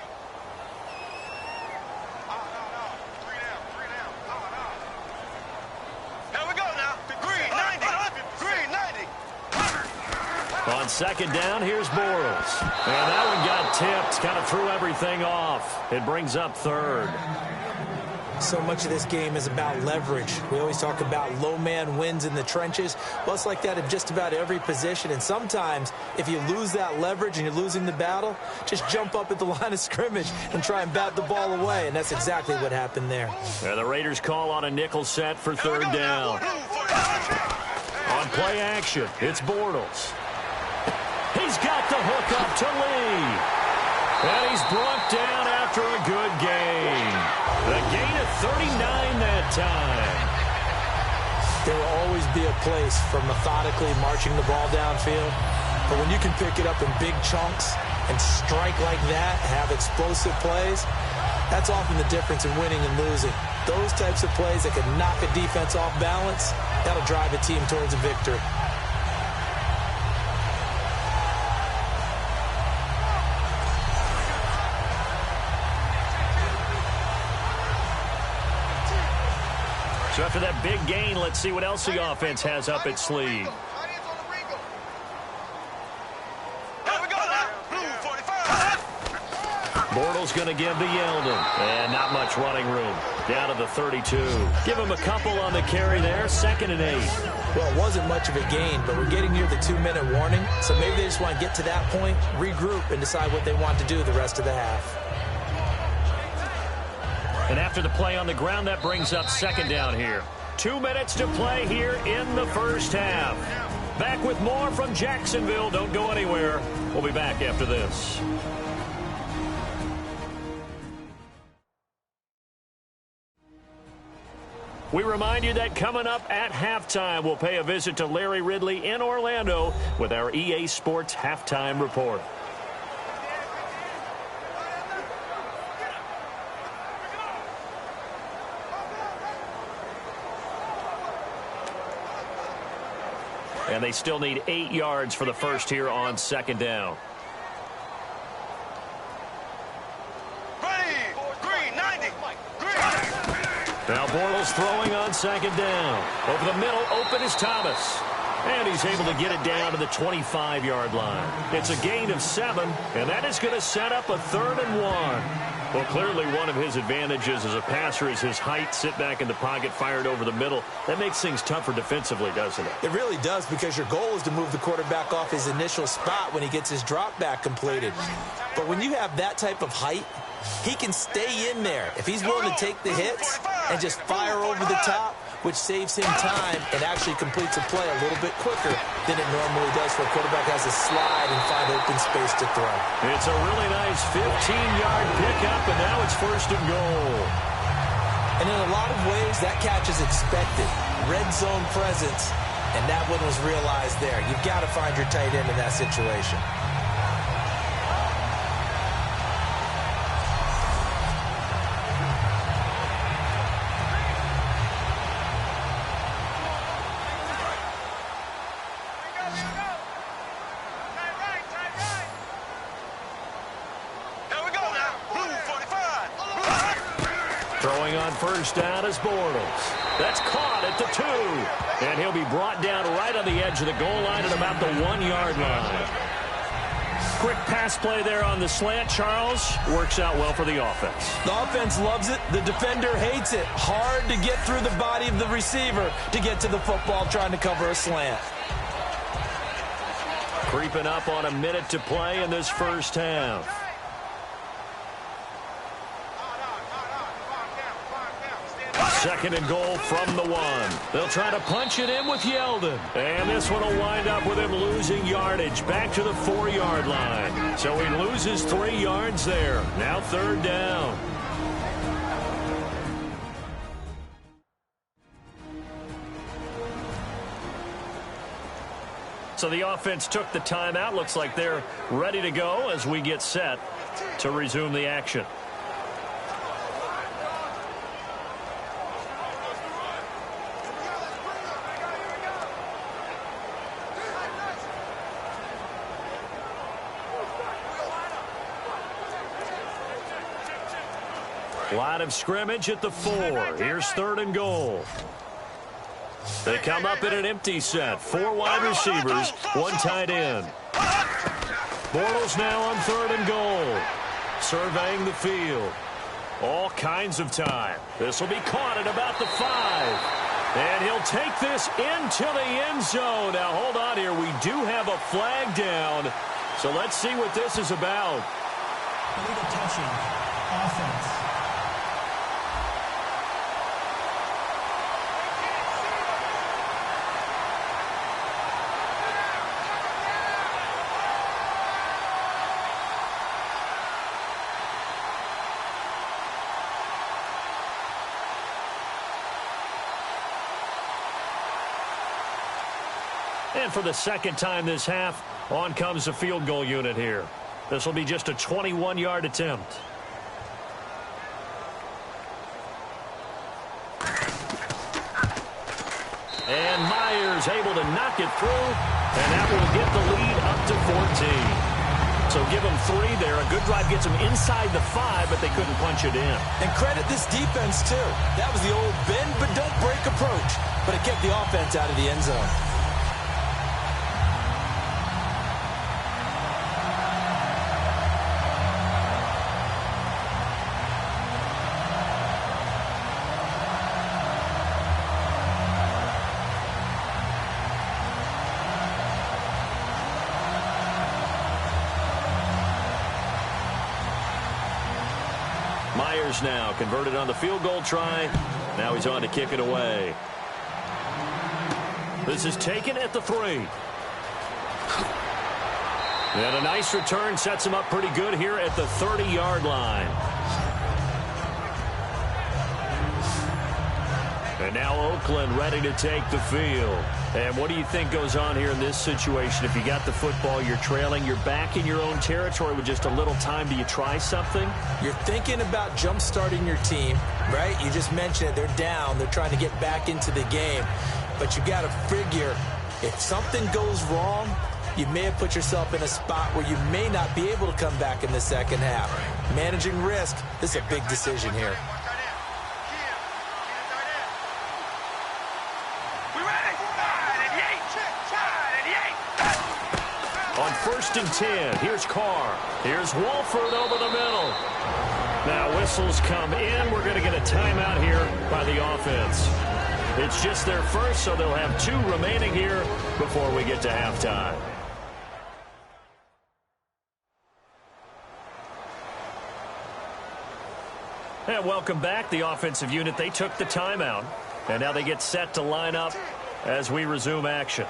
Speaker 5: Here we go now. Green 90. Green 90.
Speaker 2: On second down, here's Bortles. And that one got tipped, kind of threw everything off. It brings up third.
Speaker 3: So much of this game is about leverage. We always talk about low man wins in the trenches. Well, it's like that in just about every position. And sometimes, if you lose that leverage and you're losing the battle, just jump up at the line of scrimmage and try and bat the ball away. And that's exactly what happened there.
Speaker 2: And the Raiders call on a nickel set for third down. On play action, it's Bortles. He's got the hook up to Lee. And he's brought down after a good gain. A gain of 39 that time.
Speaker 3: There will always be a place for methodically marching the ball downfield. But when you can pick it up in big chunks and strike like that, have explosive plays, that's often the difference in winning and losing. Those types of plays that can knock a defense off balance, that'll drive a team towards a victory.
Speaker 2: So after that big gain, let's see what else the offense has up its sleeve. Bortles going to give to Yeldon. And not much running room. Down to the 32. Give him a couple on the carry there. 2nd and 8.
Speaker 3: Well, it wasn't much of a gain, but we're getting near the 2-minute warning. So maybe they just want to get to that point, regroup, and decide what they want to do the rest of the half.
Speaker 2: And after the play on the ground, that brings up 2nd down here. 2 minutes to play here in the first half. Back with more from Jacksonville. Don't go anywhere. We'll be back after this. We remind you that coming up at halftime, we'll pay a visit to Larry Ridley in Orlando with our EA Sports Halftime Report. And they still need 8 yards for the first here on 2nd down.
Speaker 5: Green 90.
Speaker 2: Now Bortles throwing on 2nd down. Over the middle, open is Thomas. And he's able to get it down to the 25-yard line. It's a gain of 7, and that is going to set up a 3rd and 1. Well, clearly one of his advantages as a passer is his height. Sit back in the pocket, fired over the middle. That makes things tougher defensively, doesn't it?
Speaker 3: It really does, because your goal is to move the quarterback off his initial spot when he gets his drop back completed. But when you have that type of height, he can stay in there if he's willing to take the hits and just fire over the top, which saves him time and actually completes a play a little bit quicker than it normally does for a quarterback has to slide and find open space to throw.
Speaker 2: It's a really nice 15-yard pickup, and now it's 1st and goal.
Speaker 3: And in a lot of ways, that catch is expected. Red zone presence, and that one was realized there. You've got to find your tight end in that situation.
Speaker 2: Throwing on 1st down is Bortles. That's caught at the 2. And he'll be brought down right on the edge of the goal line at about the 1-yard line. Quick pass play there on the slant, Charles. Works out well for the offense.
Speaker 3: The offense loves it. The defender hates it. Hard to get through the body of the receiver to get to the football trying to cover a slant.
Speaker 2: Creeping up on a minute to play in this first half. Second and goal from the 1. They'll try to punch it in with Yeldon. And this one will wind up with him losing yardage back to the 4-yard line. So he loses 3 yards there. Now 3rd down. So the offense took the timeout. Looks like they're ready to go as we get set to resume the action. Line of scrimmage at the 4. Here's 3rd and goal. They come up in an empty set. 4 wide receivers, 1 tight end. Bortles now on 3rd and goal. Surveying the field. All kinds of time. This will be caught at about the 5. And he'll take this into the end zone. Now, hold on here. We do have a flag down. So let's see what this is about.
Speaker 4: Illegal touching. Offense.
Speaker 2: And for the second time this half, on comes the field goal unit here. This will be just a 21-yard attempt. And Myers able to knock it through, and that will get the lead up to 14. So give them 3 there. A good drive gets them inside the 5, but they couldn't punch it in.
Speaker 3: And credit this defense, too. That was the old bend but don't break approach, but it kept the offense out of the end zone.
Speaker 2: Myers now converted on the field goal try. Now he's on to kick it away. This is taken at the 3. And a nice return sets him up pretty good here at the 30-yard line. And now Oakland ready to take the field. And what do you think goes on here in this situation? If you got the football, you're trailing, you're back in your own territory with just a little time. Do you try something?
Speaker 3: You're thinking about jump-starting your team, right? You just mentioned it. They're down. They're trying to get back into the game. But you got to figure, if something goes wrong, you may have put yourself in a spot where you may not be able to come back in the second half. Managing risk, this is a big decision here.
Speaker 2: On 1st and 10, here's Carr. Here's Wolford over the middle. Now whistles come in. We're going to get a timeout here by the offense. It's just their first, so they'll have 2 remaining here before we get to halftime. And welcome back. The offensive unit, they took the timeout. And now they get set to line up as we resume action.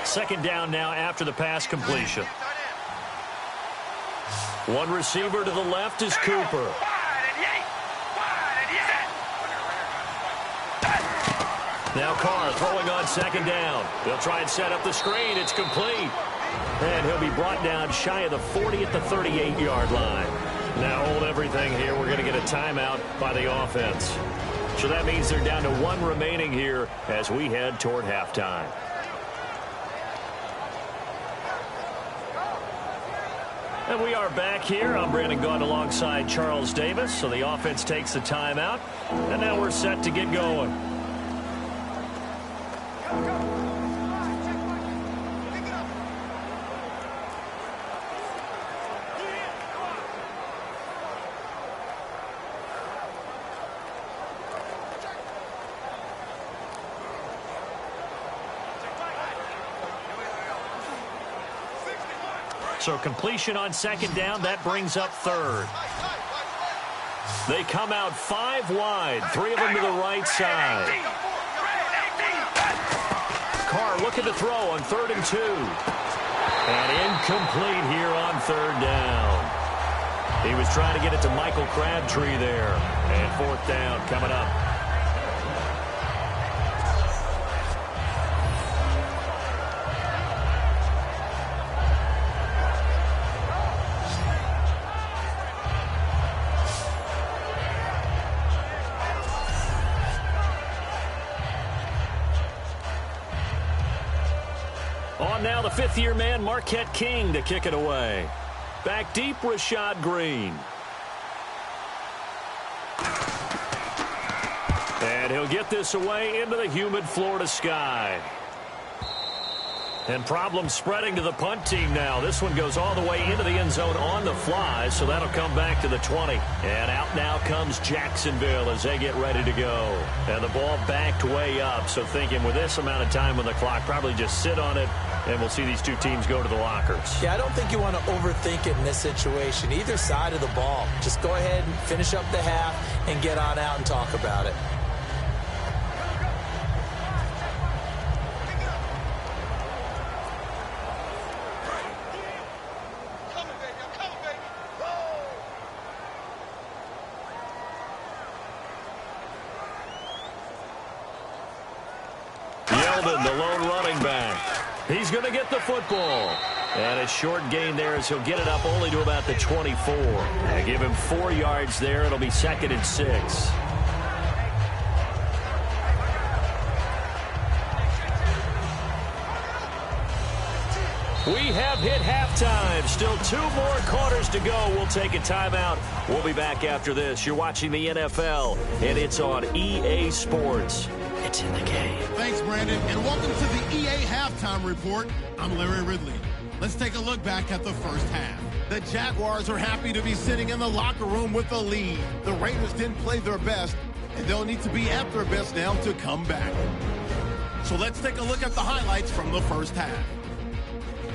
Speaker 2: Second down now after the pass completion. One receiver to the left is Cooper. Now Carr throwing on second down. They'll try and set up the screen. It's complete. And he'll be brought down shy of the 40 at the 38-yard line. Now hold everything here. We're going to get a timeout by the offense. So that means they're down to 1 remaining here as we head toward halftime. And we are back here. I'm Brandon Gaudin alongside Charles Davis. So the offense takes a timeout. And now we're set to get going. So completion on second down, that brings up third. They come out 5 wide, 3 of them to the right side. Carr looking to throw on 3rd and 2. And incomplete here on 3rd down. He was trying to get it to Michael Crabtree there. And 4th down coming up. On now the 5th-year man, Marquette King, to kick it away. Back deep, Rashad Green. And he'll get this away into the humid Florida sky. And problems spreading to the punt team now. This one goes all the way into the end zone on the fly, so that'll come back to the 20. And out now comes Jacksonville as they get ready to go. And the ball backed way up, so thinking with this amount of time on the clock, probably just sit on it, and we'll see these two teams go to the lockers.
Speaker 3: Yeah, I don't think you want to overthink it in this situation. Either side of the ball. Just go ahead and finish up the half and get on out and talk about it.
Speaker 2: The lone running back. He's going to get the football. And a short gain there as he'll get it up only to about the 24. And give him 4 yards there. It'll be 2nd and 6. We have hit halftime. Still 2 more quarters to go. We'll take a timeout. We'll be back after this. You're watching the NFL, and it's on EA Sports. It's in the game.
Speaker 1: Thanks, Brandon, and welcome to the EA Halftime Report. I'm Larry Ridley. Let's take a look back at the first half. The Jaguars are happy to be sitting in the locker room with the lead. The Raiders didn't play their best, and they'll need to be at their best now to come back. So let's take a look at the highlights from the first half.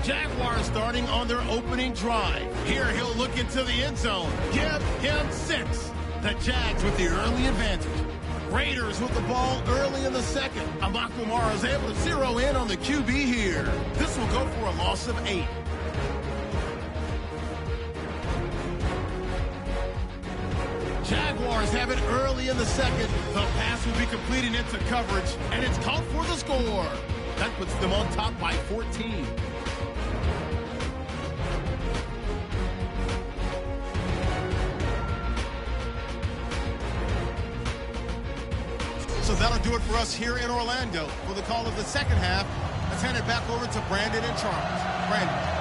Speaker 1: Jaguars starting on their opening drive. Here he'll look into the end zone. Give him 6. The Jags with the early advantage. Raiders with the ball early in the second. Amakumara is able to zero in on the QB here. This will go for a loss of 8. Jaguars have it early in the second. The pass will be completed into coverage, and it's caught for the score. That puts them on top by 14. So that'll do it for us here in Orlando. For the call of the second half, let's hand it back over to Brandon and Charles. Brandon.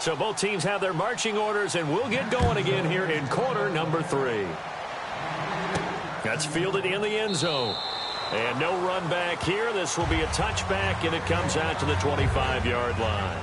Speaker 2: So both teams have their marching orders, and we'll get going again here in quarter number 3. That's fielded in the end zone. And no run back here. This will be a touchback, and it comes out to the 25-yard line.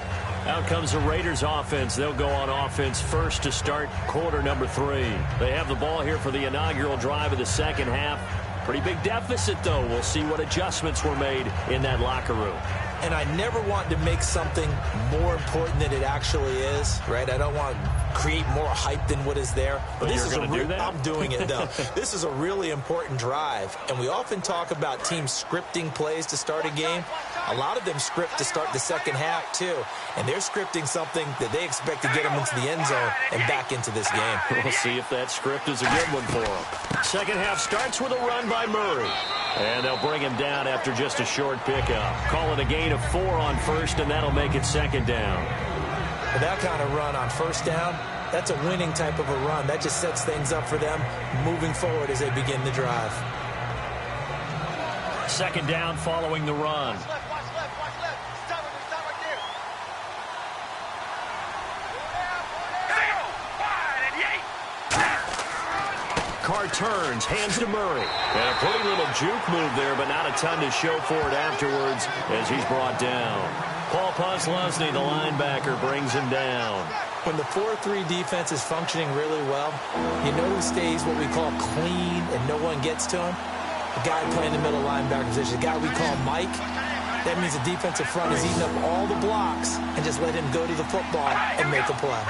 Speaker 2: Out comes the Raiders offense. They'll go on offense first to start quarter number 3. They have the ball here for the inaugural drive of the second half. Pretty big deficit, though. We'll see what adjustments were made in that locker room.
Speaker 3: and I never want to make something more important than it actually is, right? I don't want to create more hype than what is there.
Speaker 2: But
Speaker 3: this
Speaker 2: you're
Speaker 3: is
Speaker 2: going to do that?
Speaker 3: I'm doing it, though. This is a really important drive, and we often talk about teams scripting plays to start a game. A lot of them script to start the second half, too, and they're scripting something that they expect to get them into the end zone and back into this game.
Speaker 2: We'll see if that script is a good one for them. Second half starts with a run by Murray. And they'll bring him down after just a short pickup. Call it a gain of 4 on first, and that'll make it second down.
Speaker 3: With that kind of run on first down, that's a winning type of a run. That just sets things up for them moving forward as they begin the drive.
Speaker 2: Second down following the run. Carr turns, hands to Murray. And a pretty little juke move there, but not a ton to show for it afterwards as he's brought down. Paul Posluszny, the linebacker, brings him down.
Speaker 3: When the 4-3 defense is functioning really well, you know who stays what we call clean and no one gets to him? The guy playing the middle linebacker position, the guy we call Mike. That means the defensive front is eating up all the blocks and just let him go to the football and make a play.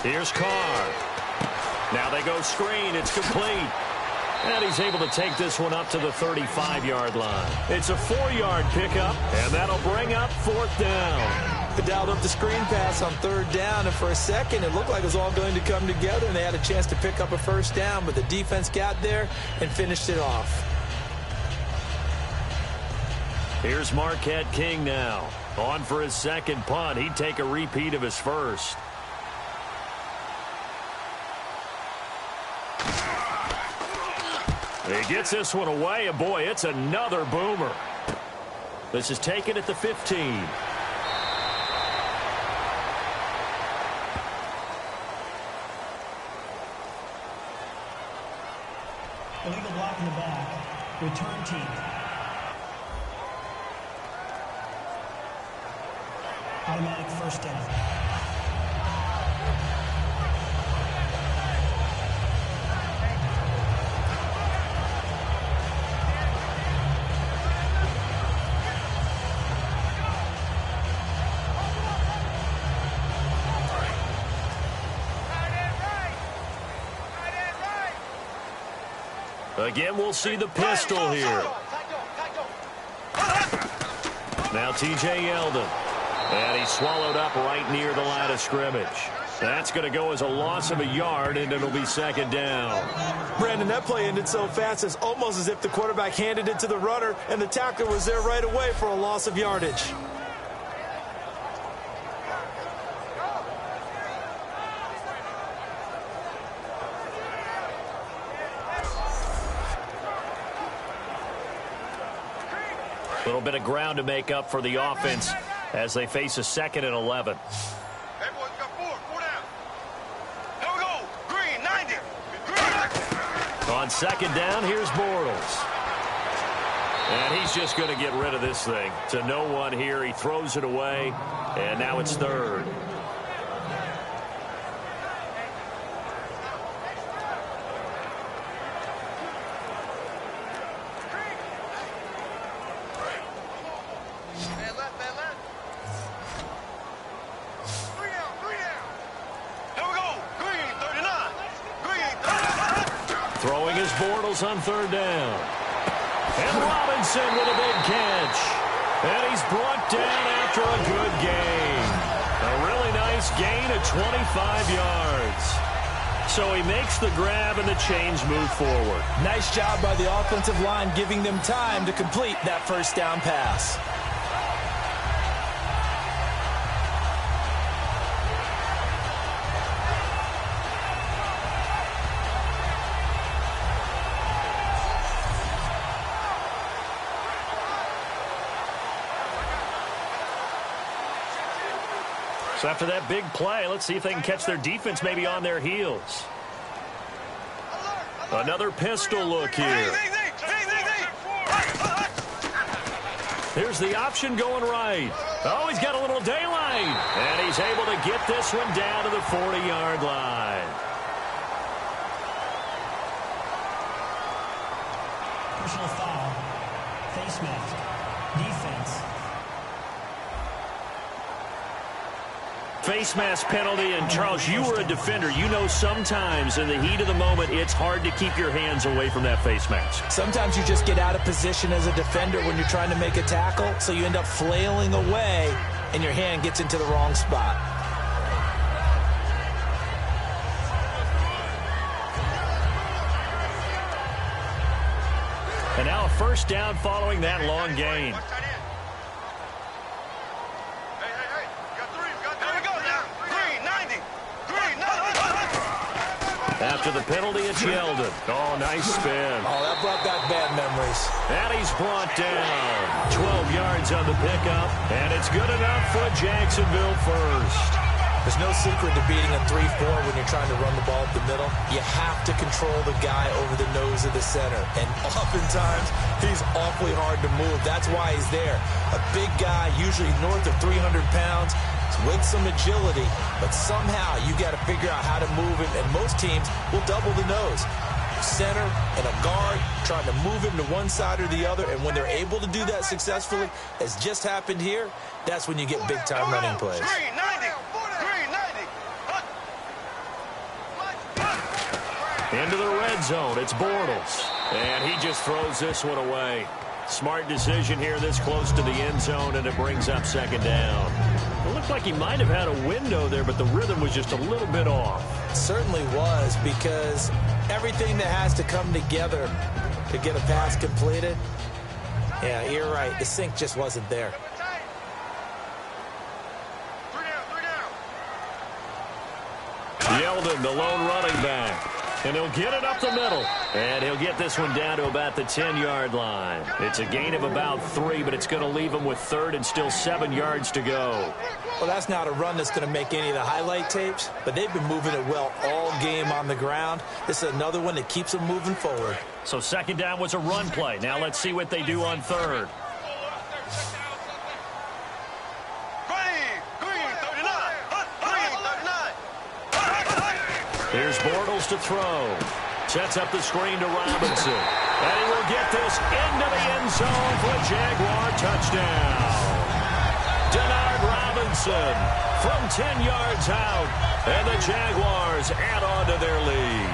Speaker 2: Here's Carr. Now they go screen. It's complete. And he's able to take this one up to the 35-yard line. It's a 4-yard pickup, and that'll bring up fourth down.
Speaker 3: They dialed up the screen pass on third down, and for a second it looked like it was all going to come together, and they had a chance to pick up a first down, but the defense got there and finished it off.
Speaker 2: Here's Marquette King now. On for his second punt. He'd take a repeat of his first. He gets this one away, and boy, it's another boomer. This is taken at the 15.
Speaker 4: Illegal block in the back. Return team. Automatic first down.
Speaker 2: Again, we'll see the pistol here. Now T.J. Yeldon. And he's swallowed up right near the line of scrimmage. That's going to go as a loss of a yard, and it'll be second down.
Speaker 3: Brandon, that play ended so fast, it's almost as if the quarterback handed it to the runner, and the tackler was there right away for a loss of yardage.
Speaker 2: A little bit of ground to make up for the offense as they face a 2nd and 11.
Speaker 5: Hey, boys, got four down. Here we go. Green, 90. Green.
Speaker 2: On second down, here's Bortles. And he's just going to get rid of this thing. To no one here. He throws it away, and now it's third. Throwing his Bortles on third down. And Robinson with a big catch. And he's brought down after a good gain. A really nice gain of 25 yards. So he makes the grab and the chains move forward.
Speaker 3: Nice job by the offensive line giving them time to complete that first down pass.
Speaker 2: So after that big play, let's see if they can catch their defense maybe on their heels. Another pistol look here. Here's the option going right. Oh, he's got a little daylight. And he's able to get this one down to the 40-yard line.
Speaker 4: Personal foul. Face mask. Defense.
Speaker 2: Face mask penalty, and Charles, you were a defender. You know sometimes in the heat of the moment, it's hard to keep your hands away from that face mask.
Speaker 3: Sometimes you just get out of position as a defender when you're trying to make a tackle, so you end up flailing away, and your hand gets into the wrong spot.
Speaker 2: And now a first down following that long gain. After the penalty, it's Yeldon. Oh, nice spin.
Speaker 3: Oh, that brought back bad memories.
Speaker 2: And he's brought down. 12 yards on the pickup, and it's good enough for Jacksonville first.
Speaker 3: There's no secret to beating a 3-4 when you're trying to run the ball up the middle. You have to control the guy over the nose of the center, and oftentimes he's awfully hard to move. That's why he's there. A big guy, usually north of 300 pounds, with some agility, but somehow you got to figure out how to move him, and most teams will double the nose. Center and a guard trying to move him to one side or the other, and when they're able to do that successfully, as just happened here, that's when you get big-time running plays.
Speaker 2: Into the red zone, it's Bortles, and he just throws this one away. Smart decision here this close to the end zone, and it brings up second down. It looked like he might have had a window there, but the rhythm was just a little bit off.
Speaker 3: It certainly was, because everything that has to come together to get a pass completed, yeah, you're right. The sync just wasn't there.
Speaker 2: Yeldon, the lone running back. And he'll get it up the middle. And he'll get this one down to about the 10-yard line. It's a gain of about 3, but it's going to leave him with third and still 7 yards to go.
Speaker 3: Well, that's not a run that's going to make any of the highlight tapes, but they've been moving it well all game on the ground. This is another one that keeps them moving forward.
Speaker 2: So second down was a run play. Now let's see what they do on third. Here's Bortles to throw. Sets up the screen to Robinson. And he will get this into the end zone for a Jaguar touchdown. Denard Robinson from 10 yards out. And the Jaguars add on to their lead.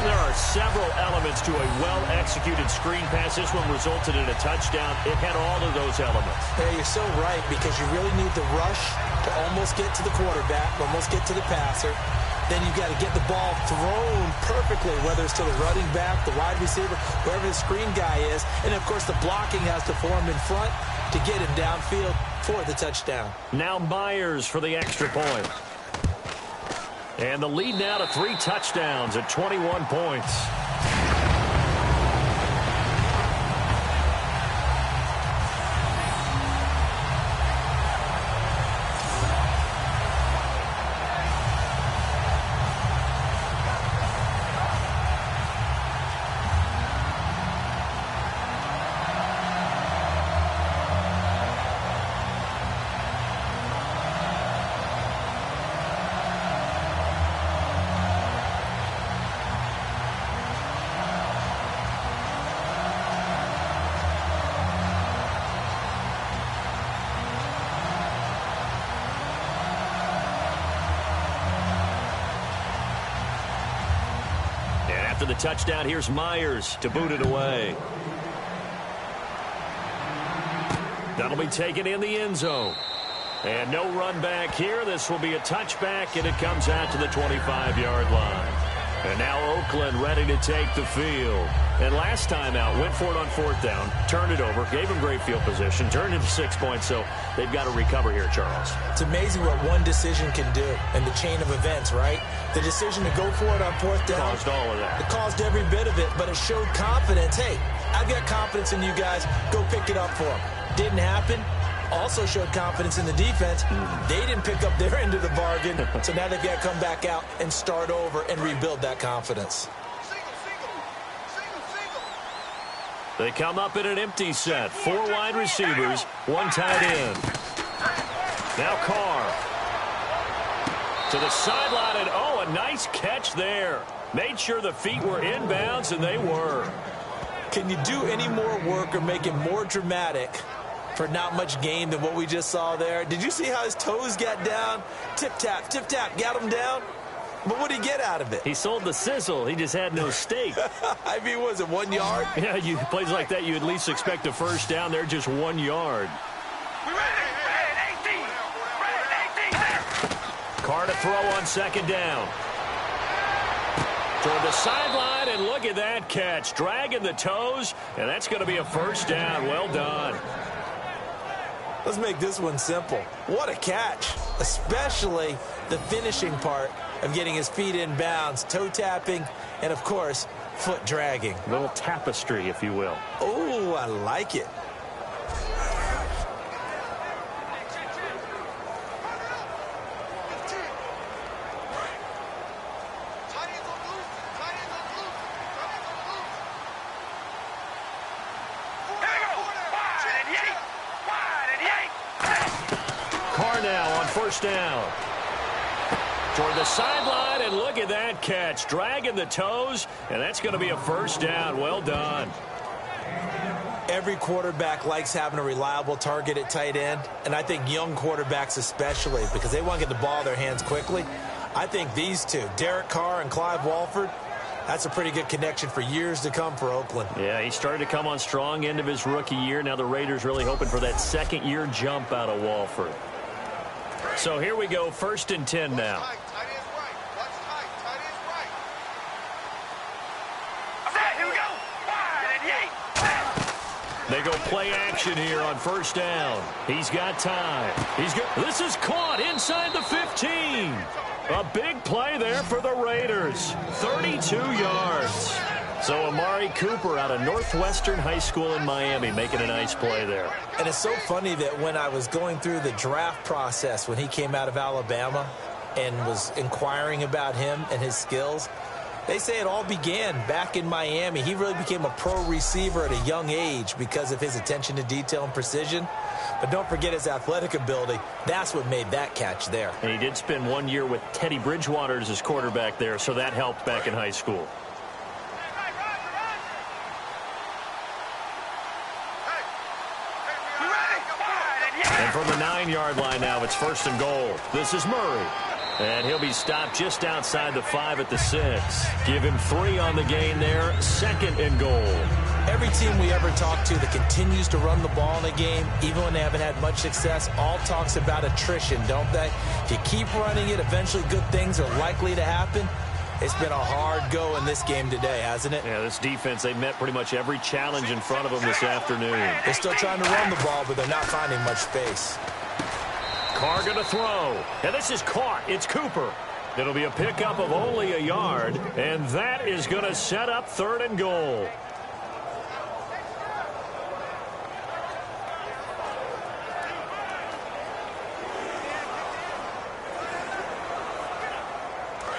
Speaker 2: There are several elements to a well-executed screen pass. This one resulted in a touchdown. It had all of those elements.
Speaker 3: Yeah, you're so right, because you really need the rush to almost get to the quarterback, almost get to the passer. Then you've got to get the ball thrown perfectly, whether it's to the running back, the wide receiver, wherever the screen guy is. And, of course, the blocking has to form in front to get him downfield for the touchdown.
Speaker 2: Now Myers for the extra point. And the lead now to 3 touchdowns at 21 points. After the touchdown, here's Myers to boot it away. That'll be taken in the end zone. And no run back here. This will be a touchback, and it comes out to the 25-yard line. And now Oakland ready to take the field. And last time out, went for it on 4th down, turned it over, gave them great field position, turned it to 6 points, so they've got to recover here, Charles.
Speaker 3: It's amazing what one decision can do in the chain of events, right? The decision to go for it on 4th down.
Speaker 2: Caused all of that.
Speaker 3: It caused every bit of it, but it showed confidence. Hey, I've got confidence in you guys. Go pick it up for them. Didn't happen. Also showed confidence in the defense. They didn't pick up their end of the bargain, so now they've got to come back out and start over and rebuild that confidence.
Speaker 2: They come up in an empty set. 4 wide receivers, 1 tight end. Now Carr. To the sideline, and oh, a nice catch there. Made sure the feet were inbounds, and they were.
Speaker 3: Can you do any more work or make it more dramatic for not much gain than what we just saw there. Did you see how his toes got down? Tip-tap, got him down. But what did he get out of it?
Speaker 2: He sold the sizzle. He just had no steak.
Speaker 3: I mean, was it 1 yard?
Speaker 2: Yeah, plays like that, you at least expect a first down. They're just 1 yard. Carr to throw on second down. Toward the sideline, and look at that catch. Dragging the toes, and that's going to be a first down. Well done.
Speaker 3: Let's make this one simple. What a catch, especially the finishing part of getting his feet in bounds, toe tapping, and, of course, foot dragging.
Speaker 2: A little tapestry, if you will.
Speaker 3: Oh, I like it.
Speaker 2: Carr now on first down. Toward the sideline, and look at that catch. Dragging the toes, and that's going to be a first down. Well done.
Speaker 3: Every quarterback likes having a reliable target at tight end, and I think young quarterbacks especially, because they want to get the ball in their hands quickly. I think these two, Derek Carr and Clive Walford, that's a pretty good connection for years to come for Oakland.
Speaker 2: Yeah, he started to come on strong end of his rookie year. Now the Raiders really hoping for that second-year jump out of Walford. So here we go, 1st and 10 now. They go play action here on first down. He's got time. This is caught inside the 15. A big play there for the Raiders. 32 yards. So Amari Cooper out of Northwestern High School in Miami making a nice play there.
Speaker 3: And it's so funny that when I was going through the draft process when he came out of Alabama and was inquiring about him and his skills, they say it all began back in Miami. He really became a pro receiver at a young age because of his attention to detail and precision. But don't forget his athletic ability. That's what made that catch there.
Speaker 2: And he did spend 1 year with Teddy Bridgewater as his quarterback there, so that helped back in high school. And from the 9-yard line now, it's 1st and goal. This is Murray. And he'll be stopped just outside the 5 at the 6. Give him 3 on the gain there. 2nd and goal.
Speaker 3: Every team we ever talk to that continues to run the ball in a game, even when they haven't had much success, all talks about attrition, don't they? If you keep running it, eventually good things are likely to happen. It's been a hard go in this game today, hasn't it?
Speaker 2: Yeah, this defense, they met pretty much every challenge in front of them this afternoon.
Speaker 3: They're still trying to run the ball, but they're not finding much space.
Speaker 2: Carr going to throw. And this is caught. It's Cooper. It'll be a pickup of only a yard, and that is going to set up 3rd and goal.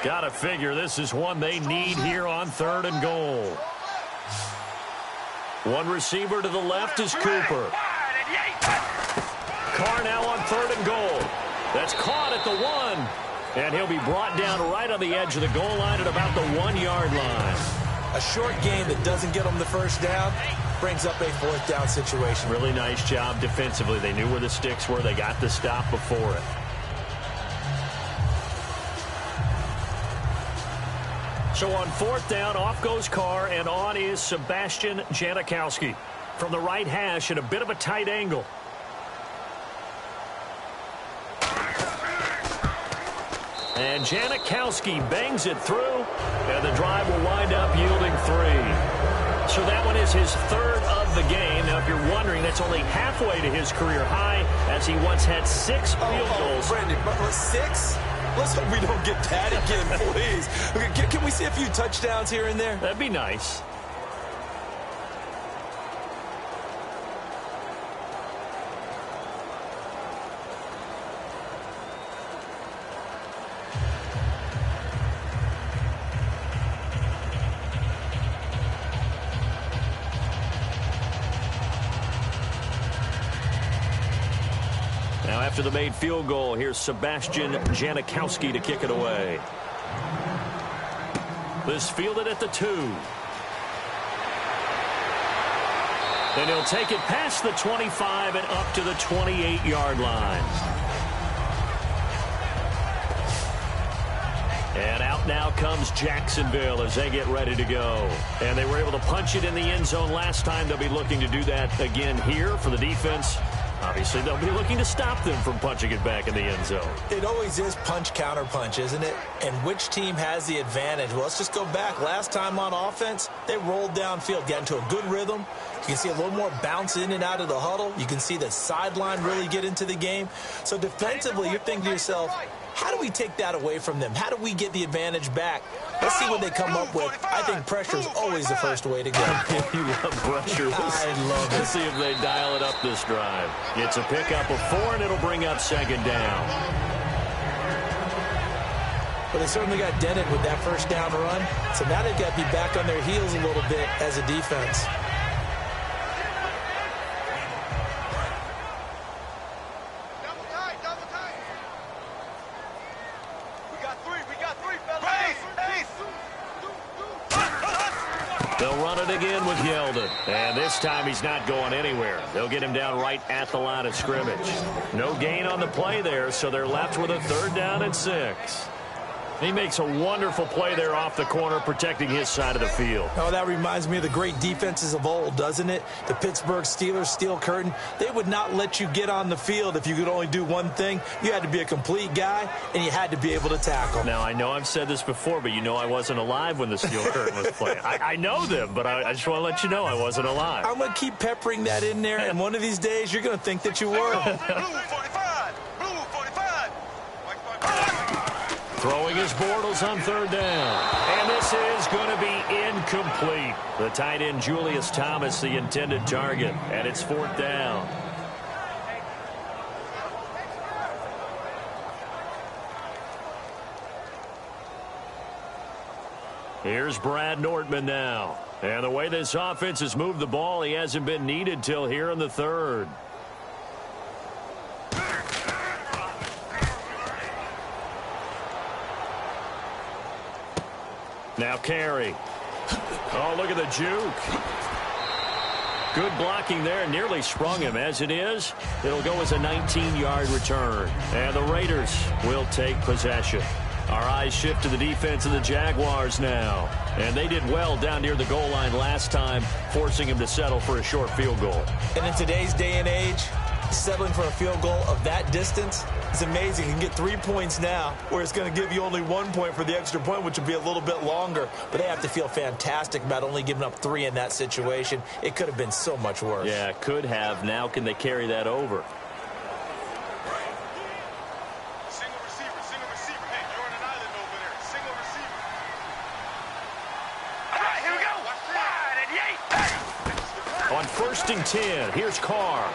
Speaker 2: Got to figure this is one they need here on 3rd and goal. One receiver to the left is Cooper. Carr now on 3rd and goal. That's caught at the 1. And he'll be brought down right on the edge of the goal line at about the 1-yard line.
Speaker 3: A short game that doesn't get them the first down brings up a 4th down situation.
Speaker 2: Really nice job defensively. They knew where the sticks were. They got the stop before it. So on 4th down, off goes Carr, and on is Sebastian Janikowski. From the right hash at a bit of a tight angle. And Janikowski bangs it through, and the drive will wind up yielding 3. So that one is his 3rd of the game. Now, if you're wondering, that's only halfway to his career high, as he once had 6 field goals.
Speaker 3: Brendan, but 6? Let's hope we don't get that again, please. Okay, can we see a few touchdowns here and there?
Speaker 2: That'd be nice. Now after the made field goal, here's Sebastian Janikowski to kick it away. This fielded at the 2. And he'll take it past the 25 and up to the 28-yard line. And out now comes Jacksonville as they get ready to go. And they were able to punch it in the end zone last time. They'll be looking to do that again here for the defense. Obviously, they'll be looking to stop them from punching it back in the end zone.
Speaker 3: It always is punch, counter punch, isn't it? And which team has the advantage? Well, let's just go back. Last time on offense, they rolled downfield, got into a good rhythm. You can see a little more bounce in and out of the huddle. You can see the sideline really get into the game. So defensively, you're thinking to yourself, how do we take that away from them? How do we get the advantage back? Let's see what they come up with. I think pressure is always the first way to go.
Speaker 2: You love pressure.
Speaker 3: I love it.
Speaker 2: Let's see if they dial it up this drive. It's a pickup of 4, and it'll bring up second down.
Speaker 3: But they certainly got dented with that first down run. So now they've got to be back on their heels a little bit as a defense.
Speaker 2: They'll run it again with Yeldon. And this time he's not going anywhere. They'll get him down right at the line of scrimmage. No gain on the play there, so they're left with a 3rd down and 6. He makes a wonderful play there off the corner, protecting his side of the field.
Speaker 3: Oh, that reminds me of the great defenses of old, doesn't it? The Pittsburgh Steelers, Steel Curtain. They would not let you get on the field if you could only do one thing. You had to be a complete guy, and you had to be able to tackle.
Speaker 2: Now, I know I've said this before, but you know I wasn't alive when the Steel Curtain was playing. I know them, but I just want to let you know I wasn't alive.
Speaker 3: I'm going to keep peppering that in there, and one of these days you're going to think that you were.
Speaker 2: Throwing his Bortles on 3rd down. And this is going to be incomplete. The tight end, Julius Thomas, the intended target. And it's 4th down. Here's Brad Nordman now. And the way this offense has moved the ball, he hasn't been needed till here in the 3rd. Now Carey. Oh, look at the juke. Good blocking there. Nearly sprung him. As it is, it'll go as a 19-yard return. And the Raiders will take possession. Our eyes shift to the defense of the Jaguars now. And they did well down near the goal line last time, forcing him to settle for a short field goal.
Speaker 3: And in today's day and age, settling for a field goal of that distance is amazing. You can get 3 points now, where it's going to give you only 1 point for the extra point, which would be a little bit longer. But they have to feel fantastic about only giving up 3 in that situation. It could have been so much worse.
Speaker 2: Yeah, could have. Now can they carry that over?
Speaker 5: Single receiver. Hey, you're on an island over there. Single receiver. All right, here we go. 5 and 8.
Speaker 2: On 1st and 10, here's Carr.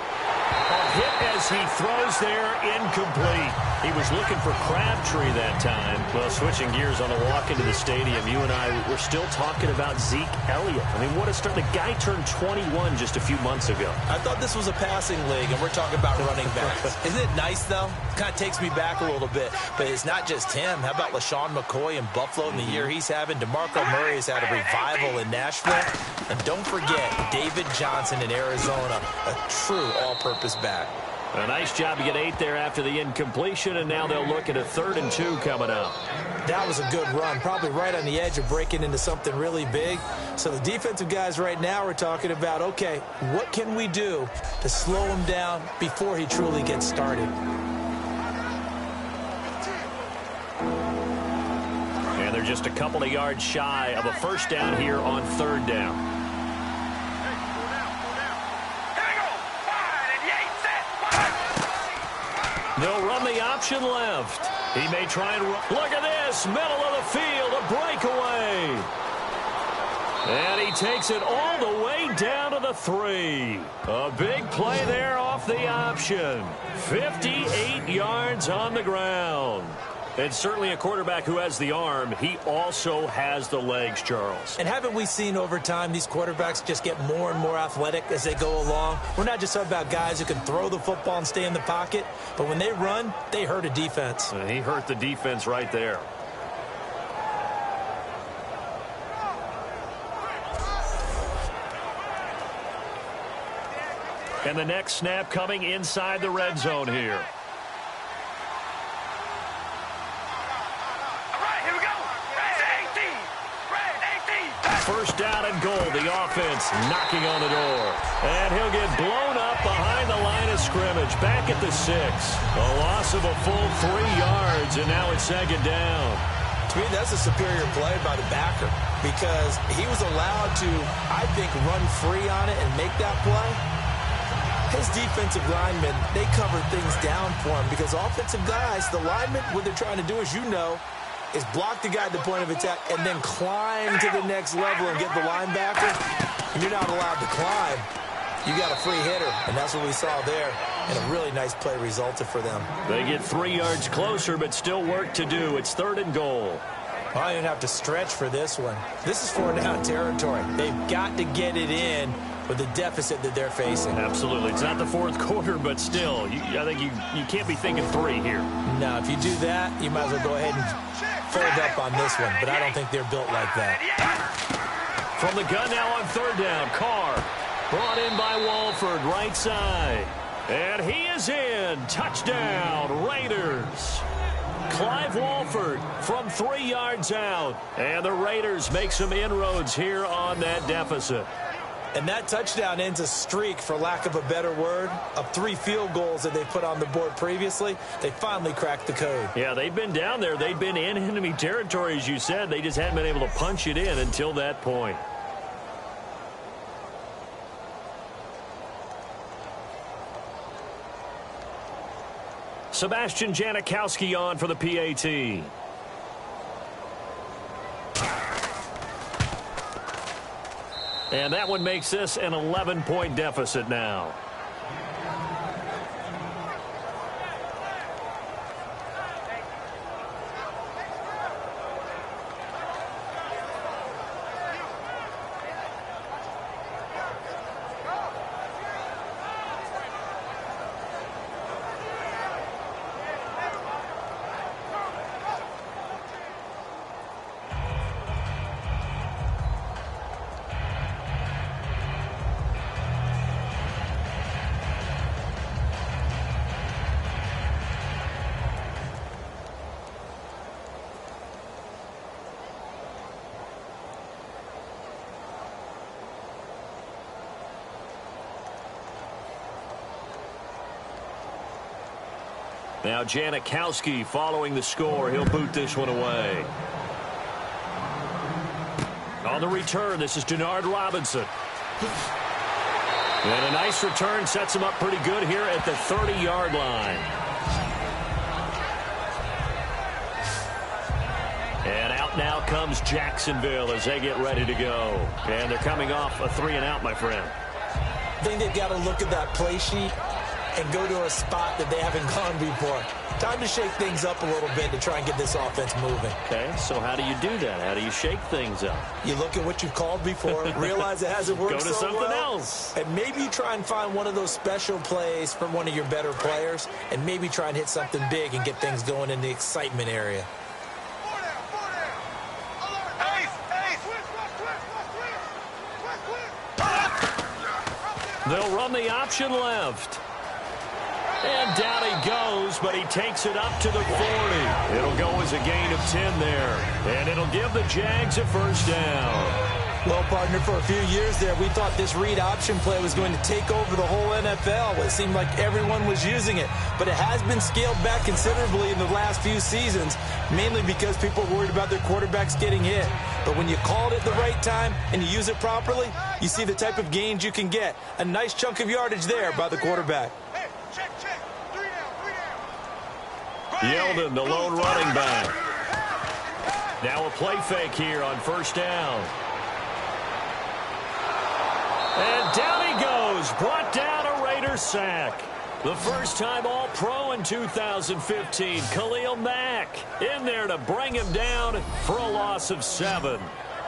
Speaker 2: A hit as he throws there, incomplete. He was looking for Crabtree that time. Well, switching gears on the walk into the stadium, you and I were still talking about Zeke Elliott. I mean, what a start. The guy turned 21 just a few months ago.
Speaker 3: I thought this was a passing league, and we're talking about running backs. Isn't it nice, though? It kind of takes me back a little bit. But it's not just him. How about LaShawn McCoy in Buffalo in the year he's having? DeMarco Murray has had a revival in Nashville. And don't forget, David Johnson in Arizona, a true all-purpose back.
Speaker 2: A nice job to get 8 there after the incompletion, and now they'll look at a 3rd and 2 coming up.
Speaker 3: That was a good run, probably right on the edge of breaking into something really big. So the defensive guys right now are talking about, okay, what can we do to slow him down before he truly gets started?
Speaker 2: And they're just a couple of yards shy of a 1st down here on 3rd down. They'll run the option left. He may try and run. Look at this. Middle of the field. A breakaway. And he takes it all the way down to the 3. A big play there off the option. 58 yards on the ground. And certainly a quarterback who has the arm, he also has the legs, Charles.
Speaker 3: And haven't we seen over time these quarterbacks just get more and more athletic as they go along? We're not just talking about guys who can throw the football and stay in the pocket, but when they run, they hurt a defense.
Speaker 2: And he hurt the defense right there. And the next snap coming inside the red zone here. First down and goal, the offense knocking on the door. And he'll get blown up behind the line of scrimmage, back at the 6. A loss of a full 3 yards, and now it's 2nd down.
Speaker 3: To me, that's a superior play by the backer because he was allowed to, I think, run free on it and make that play. His defensive linemen, they covered things down for him because offensive guys, the linemen, what they're trying to do, as you know, is block the guy at the point of attack and then climb to the next level and get the linebacker. You're not allowed to climb. You got a free hitter, and that's what we saw there. And a really nice play resulted for them.
Speaker 2: They get 3 yards closer, but still work to do. It's 3rd and goal.
Speaker 3: I didn't have to stretch for this one. This is 4th-down territory. They've got to get it in with the deficit that they're facing.
Speaker 2: Absolutely. It's not the 4th quarter, but still, I think you can't be thinking 3 here.
Speaker 3: No, if you do that, you might as well go ahead and fold up on this one, but I don't think they're built like that.
Speaker 2: From the gun now on 3rd down, Carr brought in by Walford, right side. And he is in. Touchdown, Raiders. Clive Walford from 3 yards out. And the Raiders make some inroads here on that deficit.
Speaker 3: And that touchdown ends a streak, for lack of a better word, of 3 field goals that they put on the board previously. They finally cracked the code.
Speaker 2: Yeah, they've been down there. They've been in enemy territory, as you said. They just hadn't been able to punch it in until that point. Sebastian Janikowski on for the PAT. And that one makes this an 11-point deficit now. Now Janikowski following the score. He'll boot this one away. On the return, this is Denard Robinson. And a nice return sets him up pretty good here at the 30-yard line. And out now comes Jacksonville as they get ready to go. And they're coming off a 3-and-out, my friend.
Speaker 3: I think they've got to look at that play sheet and go to a spot that they haven't gone before. Time to shake things up a little bit to try and get this offense moving.
Speaker 2: Okay, so how do you do that? How do you shake things up?
Speaker 3: You look at what you've called before, realize it hasn't worked so well.
Speaker 2: Go to something else.
Speaker 3: And maybe you try and find one of those special plays from one of your better players, and maybe try and hit something big and get things going in the excitement area.
Speaker 2: They'll run the option left. And down he goes, but he takes it up to the 40. It'll go as a gain of 10 there. And it'll give the Jags a first down.
Speaker 3: Well, partner, for a few years there, we thought this read option play was going to take over the whole NFL. It seemed like everyone was using it. But it has been scaled back considerably in the last few seasons, mainly because people are worried about their quarterbacks getting hit. But when you call it at the right time and you use it properly, you see the type of gains you can get. A nice chunk of yardage there by the quarterback.
Speaker 5: Hey, check. 3 down.
Speaker 2: Yeldon, the lone running back. Now a play fake here on first down. And down he goes. Brought down a Raider sack. The first time All-Pro in 2015. Khalil Mack in there to bring him down for a loss of 7.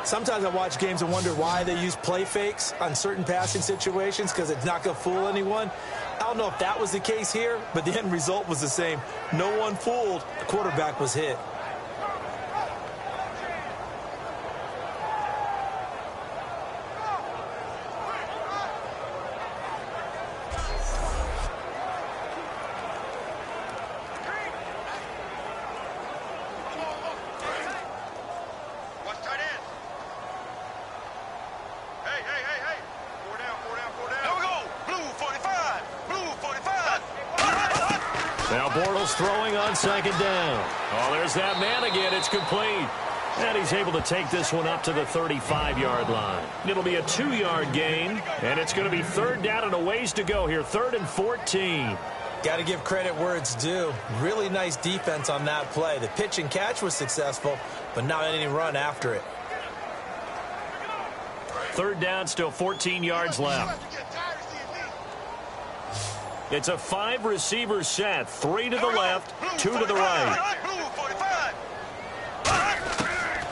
Speaker 3: Sometimes I watch games and wonder why they use play fakes on certain passing situations, because it's not going to fool anyone. I don't know if that was the case here, but the end result was the same. No one fooled. The quarterback was hit.
Speaker 2: Bortles throwing on second down. Oh, there's that man again. It's complete. And he's able to take this one up to the 35-yard line. It'll be a 2-yard gain, and it's going to be third down and a ways to go here. 3rd and 14.
Speaker 3: Got to give credit where it's due. Really nice defense on that play. The pitch and catch was successful, but not any run after it.
Speaker 2: 3rd down, still 14 yards left. It's a 5-receiver set. 3 to the left, 2 to the right.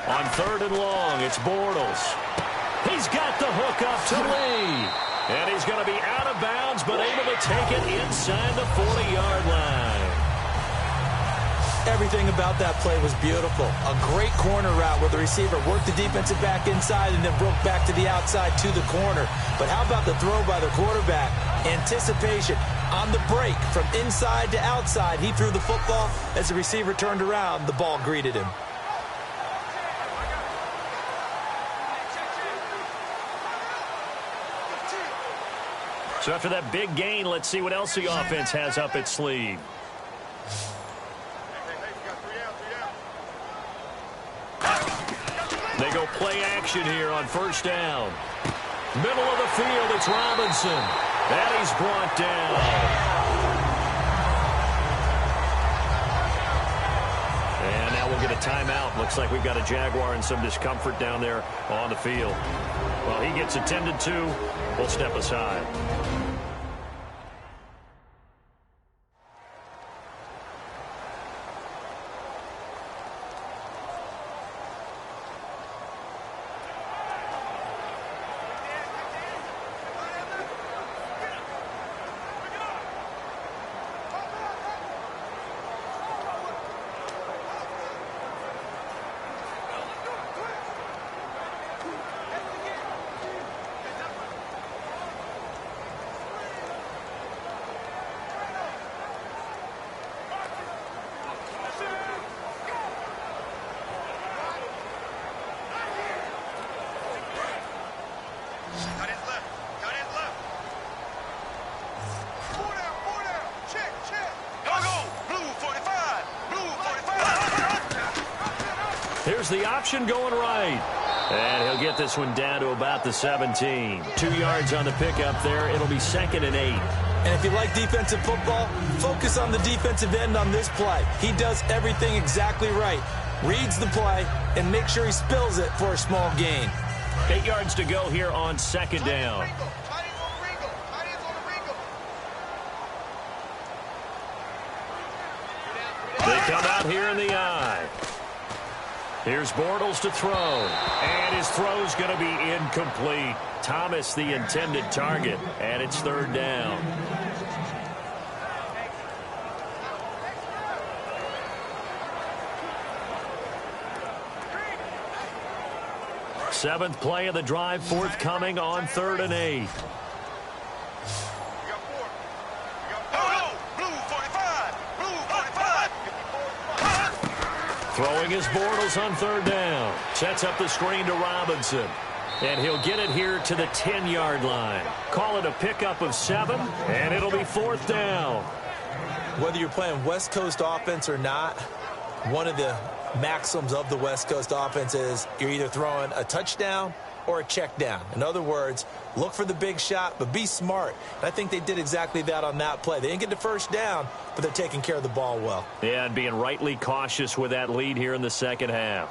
Speaker 2: On 3rd and long, it's Bortles. He's got the hook up to Lee. And he's going to be out of bounds, but able to take it inside the 40-yard line.
Speaker 3: Everything about that play was beautiful. A great corner route where the receiver worked the defensive back inside and then broke back to the outside to the corner. But how about the throw by the quarterback? Anticipation on the break from inside to outside. He threw the football. As the receiver turned around, the ball greeted him.
Speaker 2: So after that big gain, let's see what else the offense has up its sleeve. They go play action here on 1st down. Middle of the field, it's Robinson. And he's brought down. And now we'll get a timeout. Looks like we've got a Jaguar in some discomfort down there on the field. Well, he gets attended to. We'll step aside. Here's the option going right. And he'll get this one down to about the 17. 2 yards on the pickup there. It'll be 2nd and 8.
Speaker 3: And if you like defensive football, focus on the defensive end on this play. He does everything exactly right. Reads the play and makes sure he spills it for a small gain.
Speaker 2: 8 yards to go here on 2nd down. They come out here in the eye. Here's Bortles to throw. And his throw's going to be incomplete. Thomas, the intended target. And it's 3rd down. Seventh play of the drive forthcoming on 3rd and 8. Throwing his Bortles on 3rd down. Sets up the screen to Robinson. And he'll get it here to the 10-yard line. Call it a pickup of 7, and it'll be 4th down.
Speaker 3: Whether you're playing West Coast offense or not, one of the maxims of the West Coast offense is you're either throwing a touchdown or a check down. In other words, look for the big shot, but be smart. And I think they did exactly that on that play. They didn't get the first down, but they're taking care of the ball well.
Speaker 2: Yeah, and being rightly cautious with that lead here in the second half.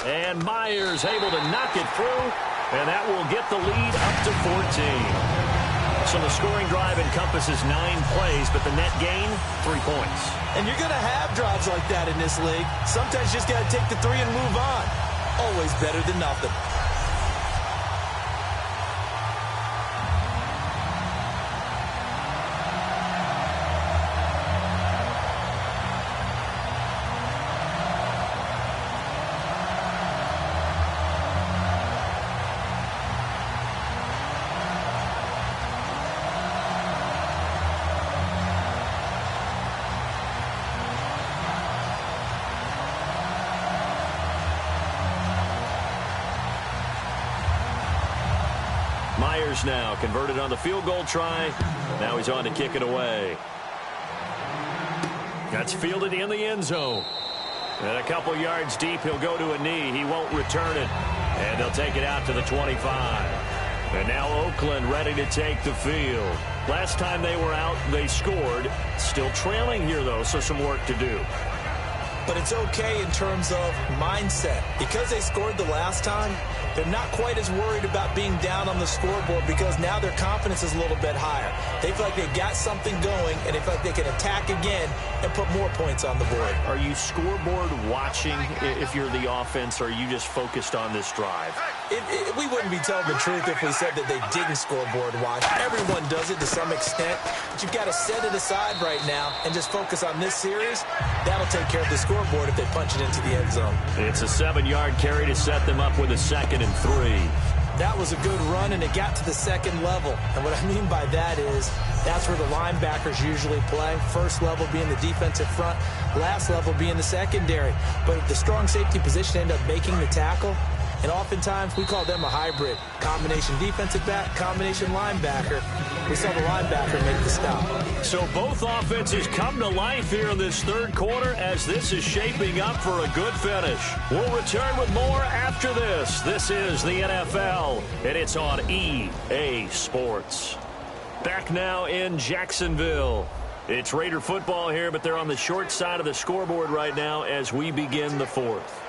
Speaker 2: And Myers able to knock it through, and that will get the lead up to 14. So the scoring drive encompasses 9 plays, but the net gain, 3 points.
Speaker 3: And you're going to have drives like that in this league. Sometimes you just got to take the 3 and move on. Always better than nothing.
Speaker 2: Myers now converted on the field goal try. Now he's on to kick it away. That's fielded in the end zone. And a couple yards deep, he'll go to a knee. He won't return it. And they'll take it out to the 25. And now Oakland ready to take the field. Last time they were out, they scored. Still trailing here, though, so some work to do.
Speaker 3: But it's okay in terms of mindset. Because they scored the last time, they're not quite as worried about being down on the scoreboard because now their confidence is a little bit higher. They feel like they got something going, and they feel like they can attack again and put more points on the board.
Speaker 2: Are you scoreboard watching if you're the offense, or are you just focused on this drive?
Speaker 3: We wouldn't be telling the truth if we said that they didn't scoreboard watch. Everyone does it to some extent, but you've got to set it aside right now and just focus on this series. That'll take care of the scoreboard if they punch it into the end zone.
Speaker 2: It's a 7-yard carry to set them up with a 2nd and 3.
Speaker 3: That was a good run, and it got to the second level. And what I mean by that is that's where the linebackers usually play. First level being the defensive front, last level being the secondary. But the strong safety position ended up making the tackle. And oftentimes, we call them a hybrid. Combination defensive back, combination linebacker. We saw the linebacker make the stop.
Speaker 2: So both offenses come to life here in this third quarter as this is shaping up for a good finish. We'll return with more after this. This is the NFL, and it's on EA Sports. Back now in Jacksonville. It's Raider football here, but they're on the short side of the scoreboard right now as we begin the fourth.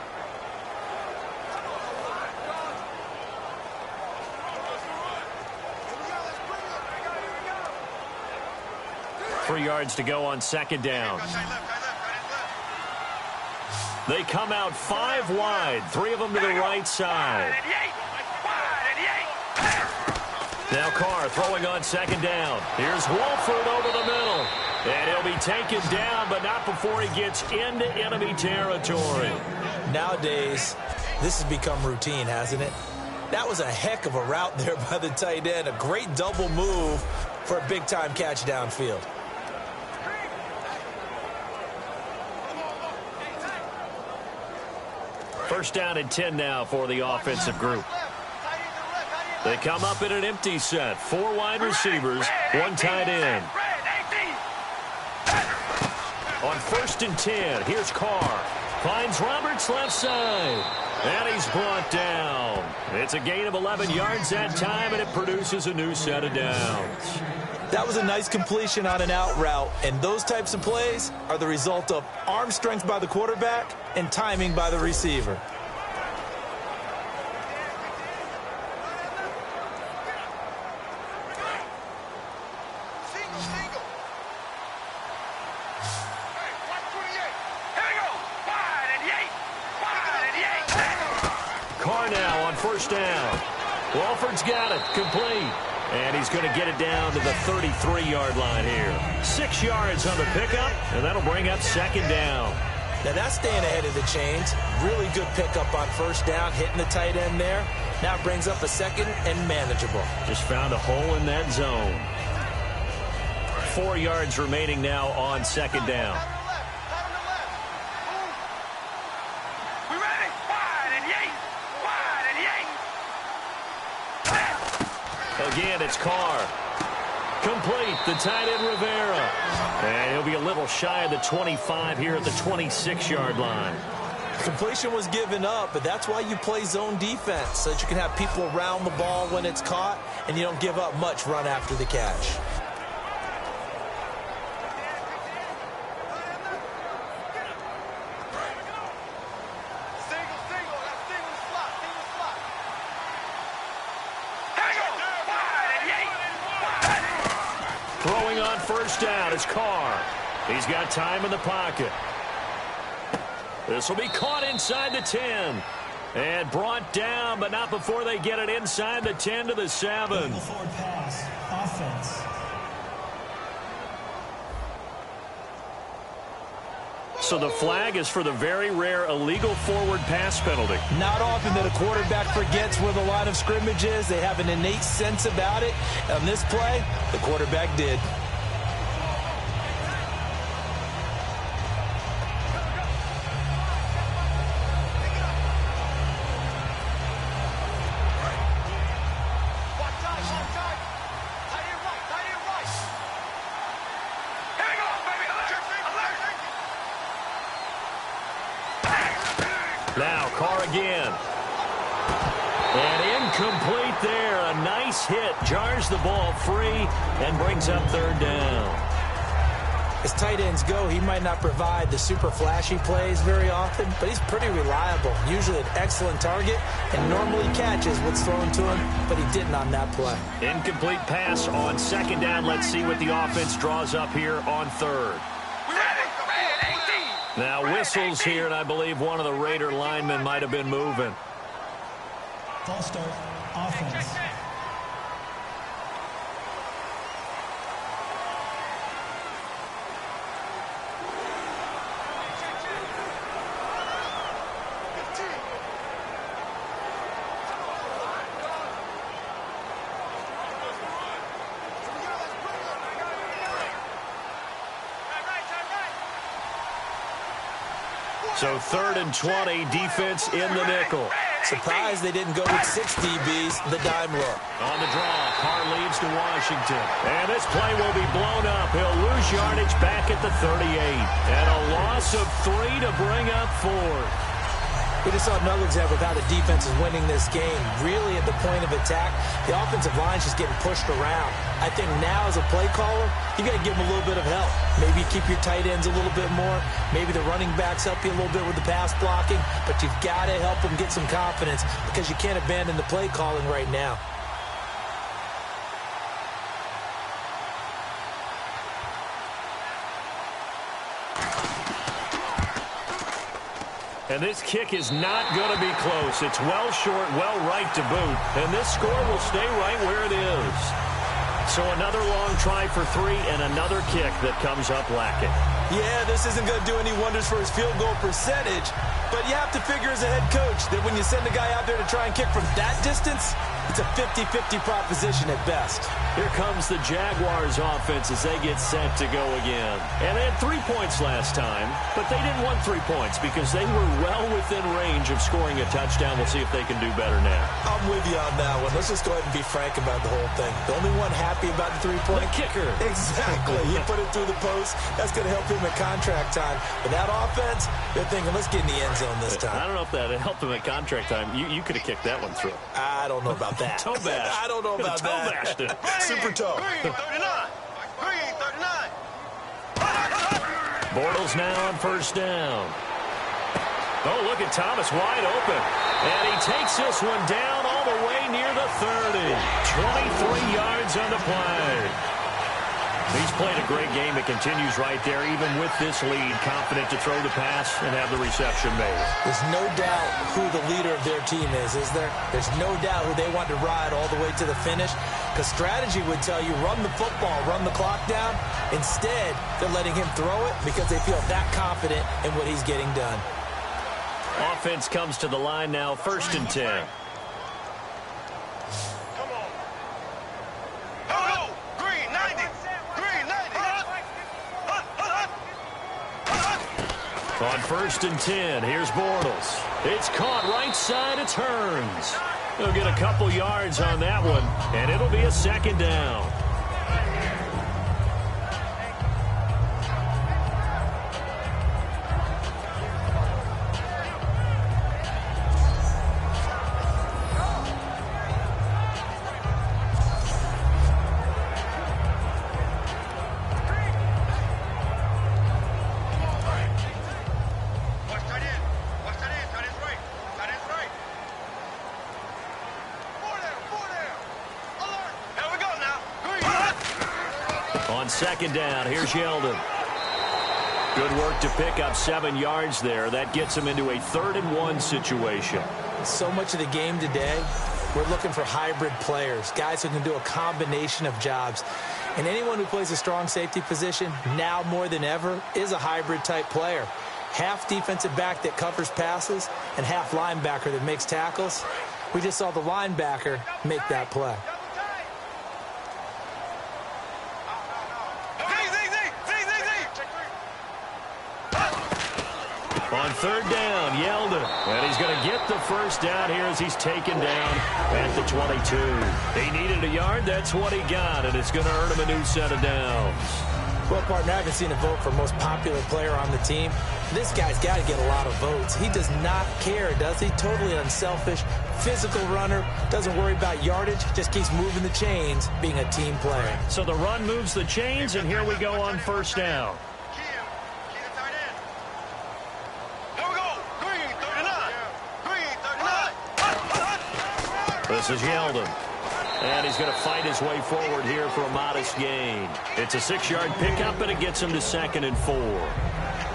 Speaker 2: 3 yards to go on 2nd down. They come out 5 wide, 3 of them to the right side. Now Carr throwing on 2nd down. Here's Wolford over the middle. And he'll be taken down, but not before he gets into enemy territory.
Speaker 3: Nowadays, this has become routine, hasn't it? That was a heck of a route there by the tight end. A great double move for a big-time catch downfield.
Speaker 2: First down and 10 now for the offensive group. They come up in an empty set. 4 wide receivers, 1 tight end. On 1st and 10, here's Carr. Finds Roberts left side. And he's brought down. It's a gain of 11 yards that time, and it produces a new set of downs.
Speaker 3: That was a nice completion on an out route, and those types of plays are the result of arm strength by the quarterback and timing by the receiver.
Speaker 2: Carr now on 1st down. Wolford's got it, complete. And he's going to get it down to the 33-yard line here. 6 yards on the pickup, and that'll bring up 2nd down.
Speaker 3: Now that's staying ahead of the chains. Really good pickup on 1st down, hitting the tight end there. Now it brings up a 2nd and manageable.
Speaker 2: Just found a hole in that zone. 4 yards remaining now on 2nd down. Again, it's Carr. Complete, the tight end Rivera. And he'll be a little shy of the 25 here at the 26-yard line.
Speaker 3: Completion was given up, but that's why you play zone defense, so that you can have people around the ball when it's caught, and you don't give up much run after the catch.
Speaker 2: Throwing on 1st down is Carr. He's got time in the pocket. This will be caught inside the 10. And brought down, but not before they get it inside the 10 to the 7.
Speaker 4: Forward pass, offense.
Speaker 2: So the flag is for the very rare illegal forward pass penalty.
Speaker 3: Not often that a quarterback forgets where the line of scrimmage is. They have an innate sense about it. On this play, the quarterback did.
Speaker 2: hit, jars the ball free, and brings up third down.
Speaker 3: As tight ends go, he might not provide the super flashy plays very often, but he's pretty reliable. Usually an excellent target and normally catches what's thrown to him, but he didn't on that play.
Speaker 2: Incomplete pass on second down. Let's see what the offense draws up here on third. Now whistles here, and I believe one of the Raider linemen might have been moving.
Speaker 4: False start, offense.
Speaker 2: So 3rd and 20, defense in the nickel.
Speaker 3: Surprised they didn't go with 6 DBs, the dime look.
Speaker 2: On the draw, Carr leads to Washington. And this play will be blown up. He'll lose yardage back at the 38. And a loss of 3 to bring up 4.
Speaker 3: We just saw another example of how the defense is winning this game. Really at the point of attack, the offensive line is just getting pushed around. I think now as a play caller, you got to give them a little bit of help. Maybe keep your tight ends a little bit more. Maybe the running backs help you a little bit with the pass blocking. But you've got to help them get some confidence because you can't abandon the play calling right now.
Speaker 2: And this kick is not going to be close. It's well short, well right to boot. And this score will stay right where it is. So another long try for 3 and another kick that comes up lacking.
Speaker 3: Yeah, this isn't going to do any wonders for his field goal percentage. But you have to figure as a head coach that when you send a guy out there to try and kick from that distance, it's a 50-50 proposition at best.
Speaker 2: Here comes the Jaguars offense as they get set to go again. And they had 3 points last time, but they didn't want 3 points because they were well within range of scoring a touchdown. We'll see if they can do better now.
Speaker 3: I'm with you on that one. Let's just go ahead and be frank about the whole thing. The only one happy about the 3-point?
Speaker 2: The kicker.
Speaker 3: Exactly. He put it through the post. That's going to help him at contract time. But that offense, they're thinking, let's get in the end zone this time.
Speaker 2: I don't know if that helped him at contract time. You could have kicked that one through.
Speaker 3: I don't know about that.
Speaker 2: Toe bash.
Speaker 3: I don't know about
Speaker 2: toe
Speaker 3: that.
Speaker 2: Bashed it.
Speaker 3: Super toe.
Speaker 5: Green, 39. Green, 39.
Speaker 2: Bortles now on first down. Oh, look at Thomas wide open. And he takes this one down all the way near the 30. 23 yards on the play. He's played a great game. It continues right there, even with this lead. Confident to throw the pass and have the reception made.
Speaker 3: There's no doubt who the leader of their team is there? There's no doubt who they want to ride all the way to the finish. Because strategy would tell you, run the football, run the clock down. Instead, they're letting him throw it because they feel that confident in what he's getting done.
Speaker 2: Offense comes to the line now, 1st and 10. On 1st and 10, here's Bortles. It's caught right side, it turns. They'll get a couple yards on that one, and it'll be a 2nd down. On 2nd down, here's Yeldon. Good work to pick up 7 yards there. That gets him into a 3rd and 1 situation.
Speaker 3: So much of the game today, we're looking for hybrid players, guys who can do a combination of jobs. And anyone who plays a strong safety position, now more than ever, is a hybrid type player. Half defensive back that covers passes and half linebacker that makes tackles. We just saw the linebacker make that play.
Speaker 2: On 3rd down, Yeldon. And he's going to get the 1st down here as he's taken down at the 22. He needed a yard. That's what he got, and it's going to earn him a new set of downs.
Speaker 3: Well, partner, I haven't seen a vote for most popular player on the team. This guy's got to get a lot of votes. He does not care, does he? Totally unselfish, physical runner, doesn't worry about yardage, just keeps moving the chains, being a team player.
Speaker 2: So the run moves the chains, and here we go on first down. This is Yeldon. And he's going to fight his way forward here for a modest gain. It's a 6-yard pickup, and it gets him to 2nd and 4.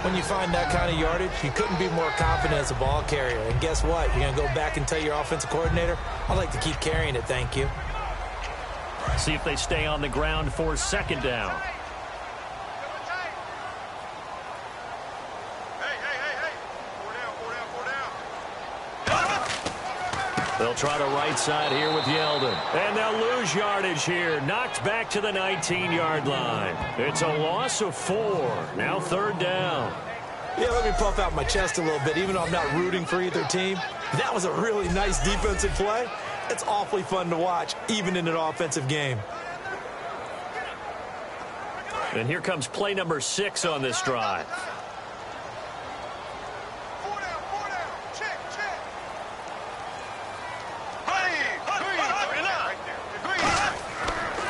Speaker 3: When you find that kind of yardage, you couldn't be more confident as a ball carrier. And guess what? You're going to go back and tell your offensive coordinator, I'd like to keep carrying it, thank you.
Speaker 2: See if they stay on the ground for 2nd down. They'll try the right side here with Yeldon. And they'll lose yardage here. Knocked back to the 19-yard line. It's a loss of 4. Now 3rd down.
Speaker 3: Yeah, let me puff out my chest a little bit, even though I'm not rooting for either team. That was a really nice defensive play. It's awfully fun to watch, even in an offensive game.
Speaker 2: And here comes play number 6 on this drive.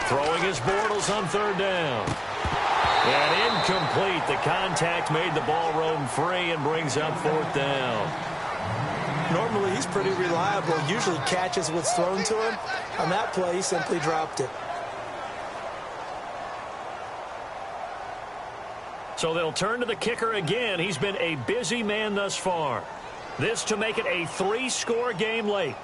Speaker 2: Throwing his Bortles on 3rd down. And incomplete. The contact made the ball roam free and brings up 4th down.
Speaker 3: Normally, he's pretty reliable. Usually catches what's thrown to him. On that play, he simply dropped it.
Speaker 2: So they'll turn to the kicker again. He's been a busy man thus far. This to make it a 3-score game late.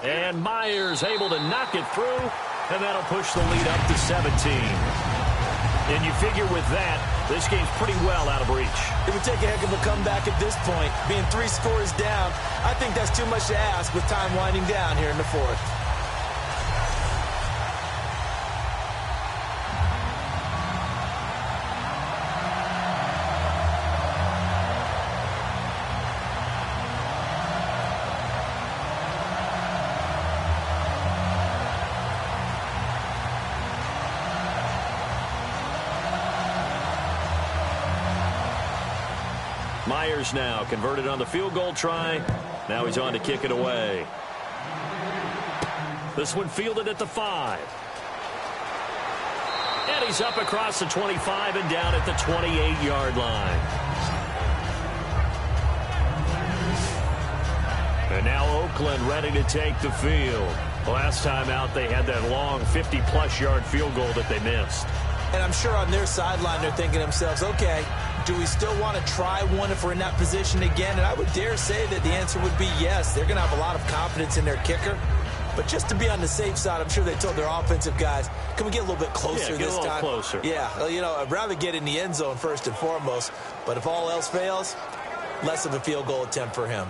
Speaker 2: And Myers able to knock it through, and that'll push the lead up to 17. And you figure with that, this game's pretty well out of reach.
Speaker 3: It would take a heck of a comeback at this point. Being 3 scores down, I think that's too much to ask with time winding down here in the 4th.
Speaker 2: Myers now converted on the field goal try. Now he's on to kick it away. This one fielded at the 5. And he's up across the 25 and down at the 28-yard line. And now Oakland ready to take the field. Last time out, they had that long 50-plus yard field goal that they missed.
Speaker 3: And I'm sure on their sideline they're thinking to themselves, okay, do we still want to try one if we're in that position again? And I would dare say that the answer would be yes. They're going to have a lot of confidence in their kicker. But just to be on the safe side, I'm sure they told their offensive guys, can we get a little bit closer this time?
Speaker 2: Yeah, get a little closer.
Speaker 3: Yeah, you know, I'd rather get in the end zone first and foremost. But if all else fails, less of a field goal attempt for him.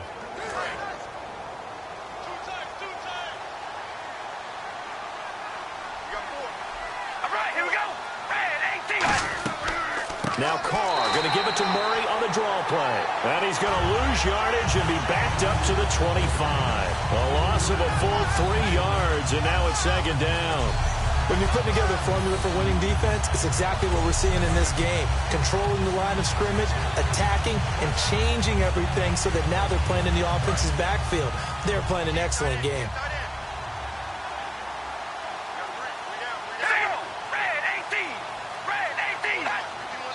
Speaker 2: Now Carr going to give it to Murray on the draw play. And he's going to lose yardage and be backed up to the 25. A loss of a full 3 yards, and now it's 2nd down.
Speaker 3: When you're putting together a formula for winning defense, it's exactly what we're seeing in this game. Controlling the line of scrimmage, attacking, and changing everything so that now they're playing in the offense's backfield. They're playing an excellent game.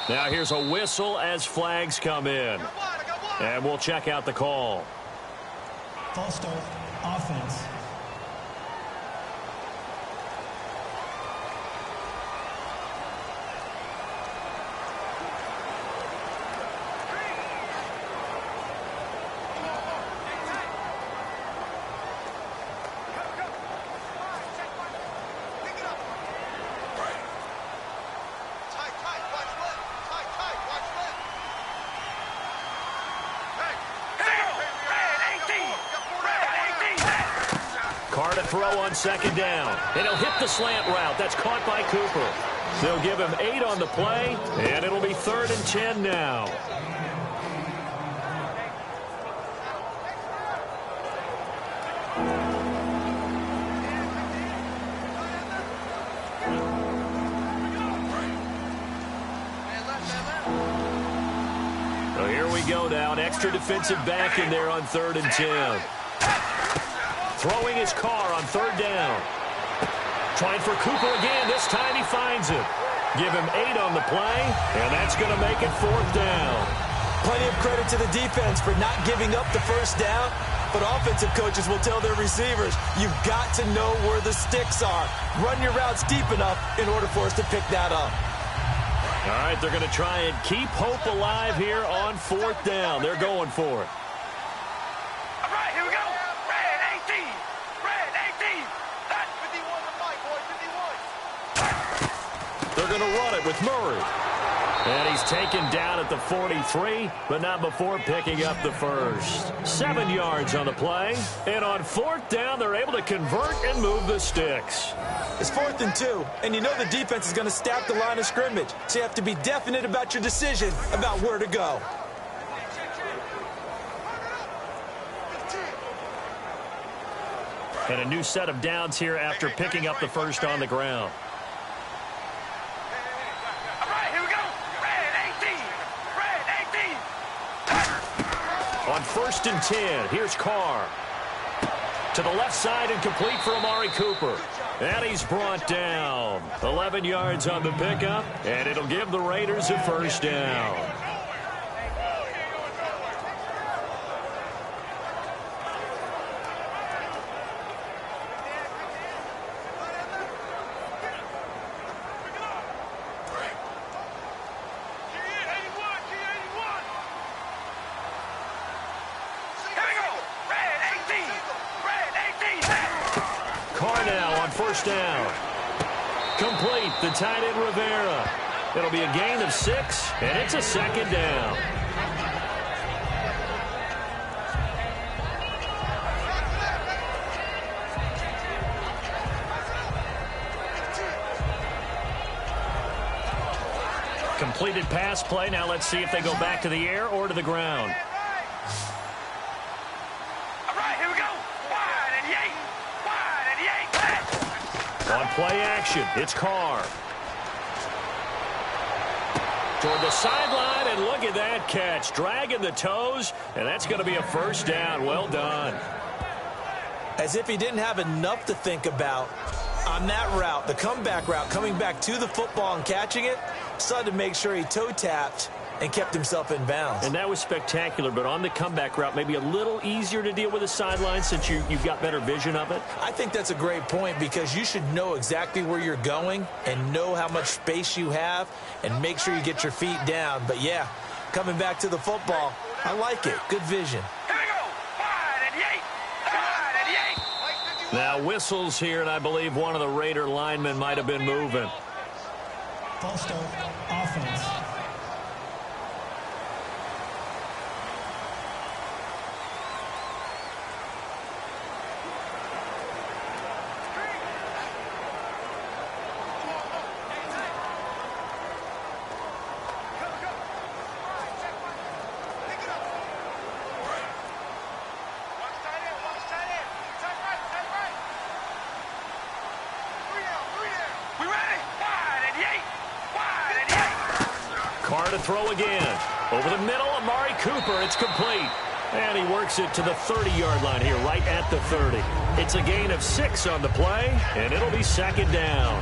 Speaker 2: Now here's a whistle as flags come in. And we'll check out the call.
Speaker 4: False start, offense.
Speaker 2: Carr to throw on 2nd down. And he'll hit the slant route. That's caught by Cooper. They'll give him 8 on the play, and it'll be 3rd and 10 now. we go now. An extra defensive back in there on 3rd and 10. Throwing his car on 3rd down. Trying for Cooper again. This time he finds it. Give him 8 on the play, and that's going to make it 4th down.
Speaker 3: Plenty of credit to the defense for not giving up the first down, but offensive coaches will tell their receivers, you've got to know where the sticks are. Run your routes deep enough in order for us to pick that up.
Speaker 2: All right, they're going to try and keep hope alive here on 4th down. They're going for it.
Speaker 5: All right, here we go. Red 18. Red 18. That's 51 to Mike, boy. 51.
Speaker 2: They're going to run it with Murray. And he's taken down at the 43, but not before picking up the first. 7 yards on the play. And on 4th down, they're able to convert and move the sticks.
Speaker 3: It's 4th and 2, and you know the defense is going to stack the line of scrimmage. So you have to be definite about your decision about where to go.
Speaker 2: And a new set of downs here after picking up the first on the ground. On 1st and 10, here's Carr. To the left side and complete for Amari Cooper. And he's brought down. 11 yards on the pickup, and it'll give the Raiders a first down. First down. Complete. The tight end Rivera. It'll be a gain of 6, and it's a 2nd down. Completed pass play. Now let's see if they go back to the air or to the ground. On play action, it's Carr. Toward the sideline, and look at that catch. Dragging the toes, and that's going to be a first down. Well done.
Speaker 3: As if he didn't have enough to think about on that route, the comeback route, coming back to the football and catching it, decided to make sure he toe-tapped and kept himself in bounds.
Speaker 2: And that was spectacular, but on the comeback route, maybe a little easier to deal with the sideline since you've got better vision of it?
Speaker 3: I think that's a great point because you should know exactly where you're going and know how much space you have and make sure you get your feet down. But, yeah, coming back to the football, I like it. Good vision.
Speaker 5: Here we go. 5 and 8.
Speaker 2: Now whistles here, and I believe one of the Raider linemen might have been moving.
Speaker 4: False start, offense.
Speaker 2: Carr to throw again. Over the middle, Amari Cooper. It's complete. And he works it to the 30-yard line here, right at the 30. It's a gain of 6 on the play, and it'll be 2nd down.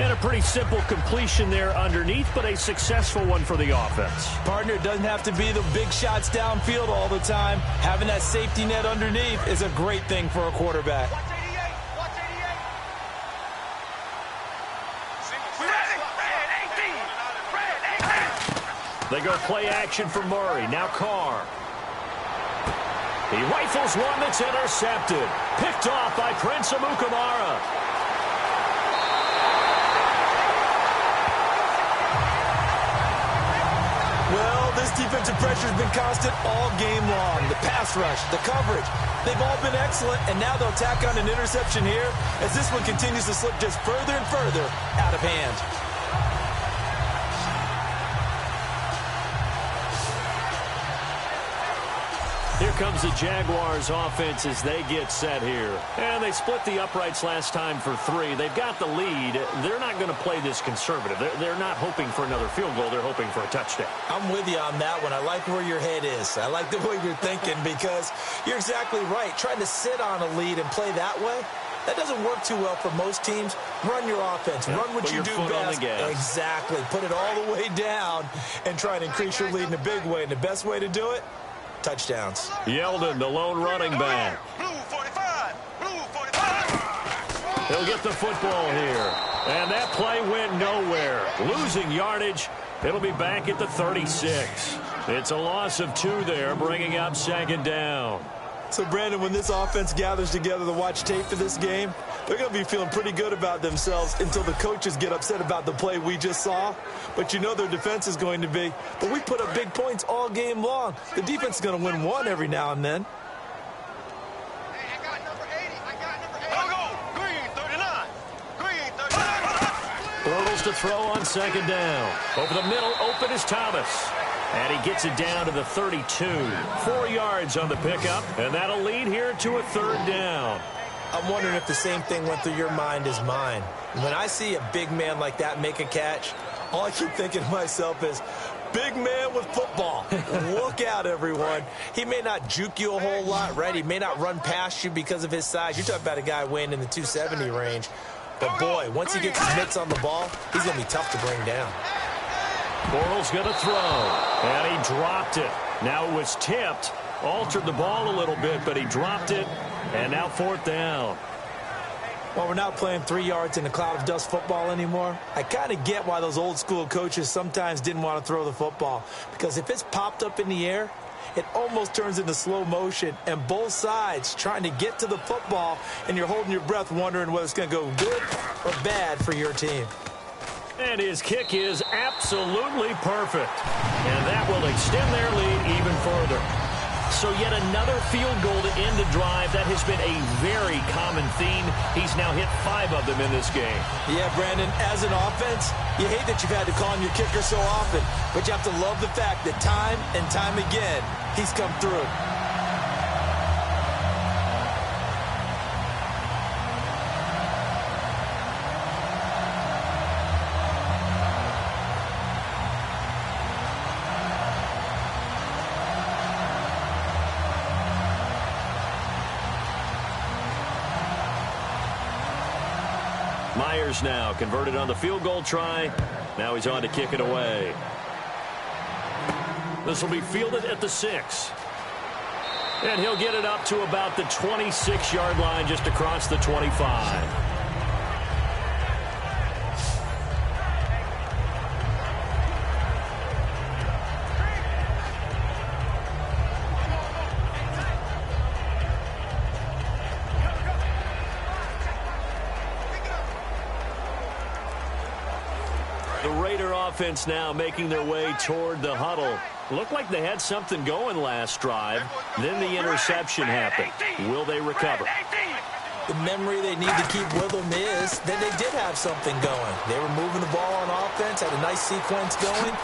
Speaker 2: And a pretty simple completion there underneath, but a successful one for the offense.
Speaker 3: Partner, it doesn't have to be the big shots downfield all the time. Having that safety net underneath is a great thing for a quarterback.
Speaker 2: They go play action for Murray. Now Carr. He rifles one that's intercepted. Picked off by Prince Amukamara.
Speaker 3: Well, this defensive pressure has been constant all game long. The pass rush, the coverage, they've all been excellent, and now they'll tack on an interception here as this one continues to slip just further and further out of hand.
Speaker 2: Here comes the Jaguars offense as they get set here. And they split the uprights last time for 3. They've got the lead. They're not going to play this conservative. They're not hoping for another field goal. They're hoping for a touchdown.
Speaker 3: I'm with you on that one. I like where your head is. I like the way you're thinking because you're exactly right. Trying to sit on a lead and play that way, that doesn't work too well for most teams. Run your offense. Run what you do best. Exactly. Put it all the way down and try and increase your lead in a big way. And the best way to do it, touchdowns.
Speaker 2: Yeldon, the lone running back.
Speaker 5: Blue 45. Blue 45.
Speaker 2: He'll get the football here. And that play went nowhere. Losing yardage. It'll be back at the 36. It's a loss of 2 there, bringing up 2nd down.
Speaker 3: So, Brandon, when this offense gathers together to watch tape for this game, they're going to be feeling pretty good about themselves until the coaches get upset about the play we just saw. But you know their defense is going to be. But we put up big points all game long. The defense is going to win one every now and then.
Speaker 5: Hey, I got number 80. Go, go. Green 39. Green 39.
Speaker 2: Bortles to throw on 2nd down. Over the middle, open is Thomas. And he gets it down to the 32. 4 yards on the pickup, and that'll lead here to a 3rd down.
Speaker 3: I'm wondering if the same thing went through your mind as mine. When I see a big man like that make a catch, all I keep thinking to myself is, big man with football. Look out, everyone. He may not juke you a whole lot, right? He may not run past you because of his size. You're talking about a guy weighing in the 270 range. But, boy, once he gets his mitts on the ball, he's going to be tough to bring down.
Speaker 2: Bortles going to throw, and he dropped it. Now it was tipped, altered the ball a little bit, but he dropped it, and now 4th down.
Speaker 3: Well, we're not playing 3 yards in a cloud of dust football anymore. I kind of get why those old school coaches sometimes didn't want to throw the football, because if it's popped up in the air, it almost turns into slow motion, and both sides trying to get to the football, and you're holding your breath wondering whether it's going to go good or bad for your team.
Speaker 2: And his kick is absolutely perfect. And that will extend their lead even further. So yet another field goal to end a drive. That has been a very common theme. He's now hit 5 of them in this game.
Speaker 3: Yeah, Brandon, as an offense, you hate that you've had to call on your kicker so often. But you have to love the fact that time and time again, he's come through.
Speaker 2: Myers now converted on the field goal try. Now he's on to kick it away. This will be fielded at the 6. And he'll get it up to about the 26-yard line, just across the 25. Offense now making their way toward the huddle. Looked like they had something going last drive. Then the interception happened. Will they recover?
Speaker 3: The memory they need to keep with them is that they did have something going. They were moving the ball on offense, had a nice sequence going.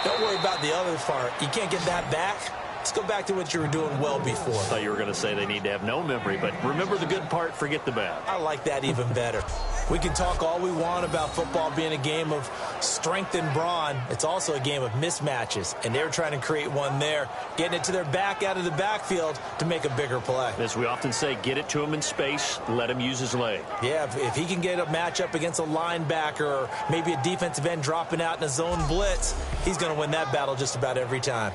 Speaker 3: Don't worry about the other part. You can't get that back. Let's go back to what you were doing well before.
Speaker 2: I thought you were going to say they need to have no memory, but remember the good part, forget the bad.
Speaker 3: I like that even better. We can talk all we want about football being a game of strength and brawn. It's also a game of mismatches, and they're trying to create one there, getting it to their back out of the backfield to make a bigger play.
Speaker 2: As we often say, get it to him in space, let him use his leg.
Speaker 3: Yeah, if he can get a matchup against a linebacker or maybe a defensive end dropping out in a zone blitz, he's going to win that battle just about every time.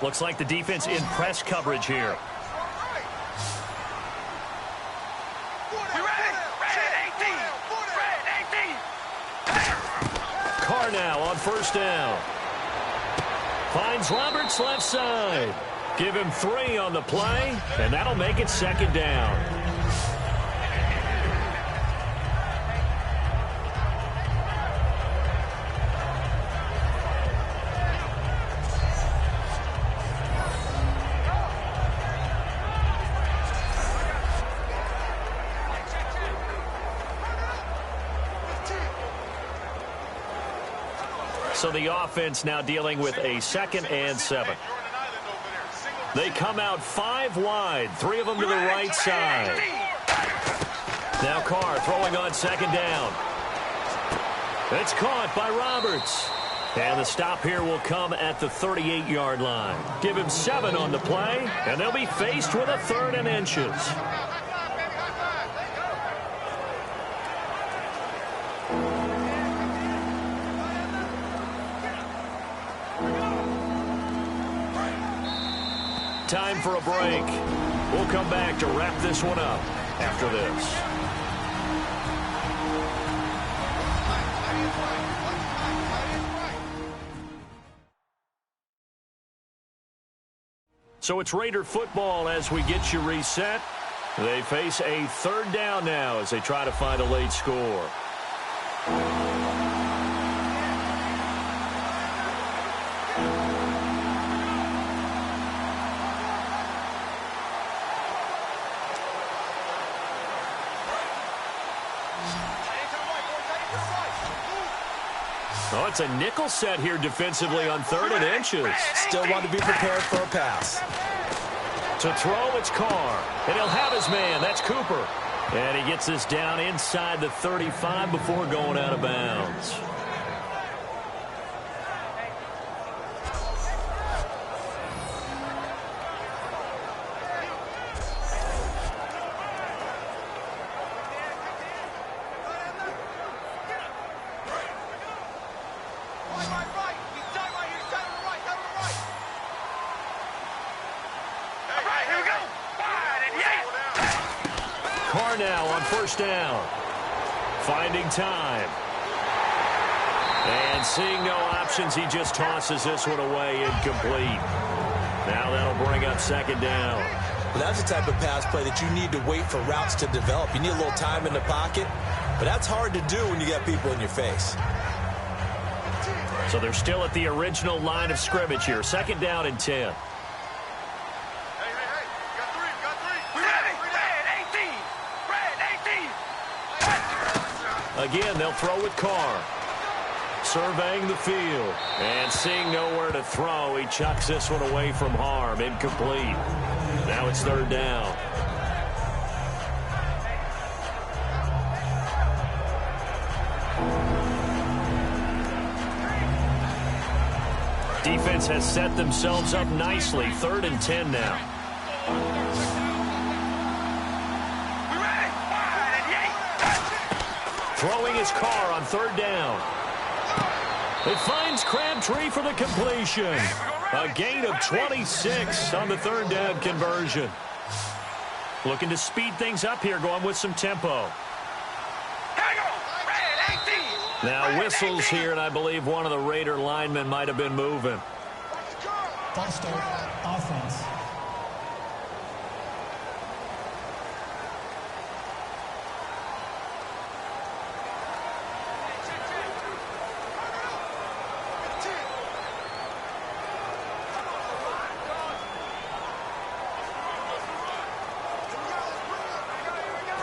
Speaker 2: Looks like the defense in press coverage here. Carr now on 1st down. Finds Roberts left side. Give him 3 on the play, and that'll make it 2nd down. So the offense now dealing with a 2nd and 7. They come out 5 wide, 3 of them to the right side. Now Carr throwing on 2nd down. It's caught by Roberts. And the stop here will come at the 38-yard line. Give him 7 on the play, and they'll be faced with a 3rd and inches. Time for a break. We'll come back to wrap this one up after this. So it's Raider football as we get you reset. They face a 3rd down now as they try to find a late score. Oh, it's a nickel set here defensively on 3rd and inches.
Speaker 3: Still want to be prepared for a pass.
Speaker 2: To throw, it's Carr. And he'll have his man. That's Cooper. And he gets this down inside the 35 before going out of bounds. Carr now on 1st down. Finding time. And seeing no options, he just tosses this one away incomplete. Now that'll bring up 2nd down.
Speaker 3: Well, that's the type of pass play that you need to wait for routes to develop. You need a little time in the pocket, but that's hard to do when you got people in your face.
Speaker 2: So they're still at the original line of scrimmage here. 2nd down and 10. Again, they'll throw with Carr. Surveying the field. And seeing nowhere to throw, he chucks this one away from harm. Incomplete. Now it's 3rd down. Defense has set themselves up nicely. 3rd and 10 now. Throwing his Carr on 3rd down. It finds Crabtree for the completion. A gain of 26 on the 3rd down conversion. Looking to speed things up here, going with some tempo. Now whistles here, and I believe one of the Raider linemen might have been moving.
Speaker 4: False start, offense.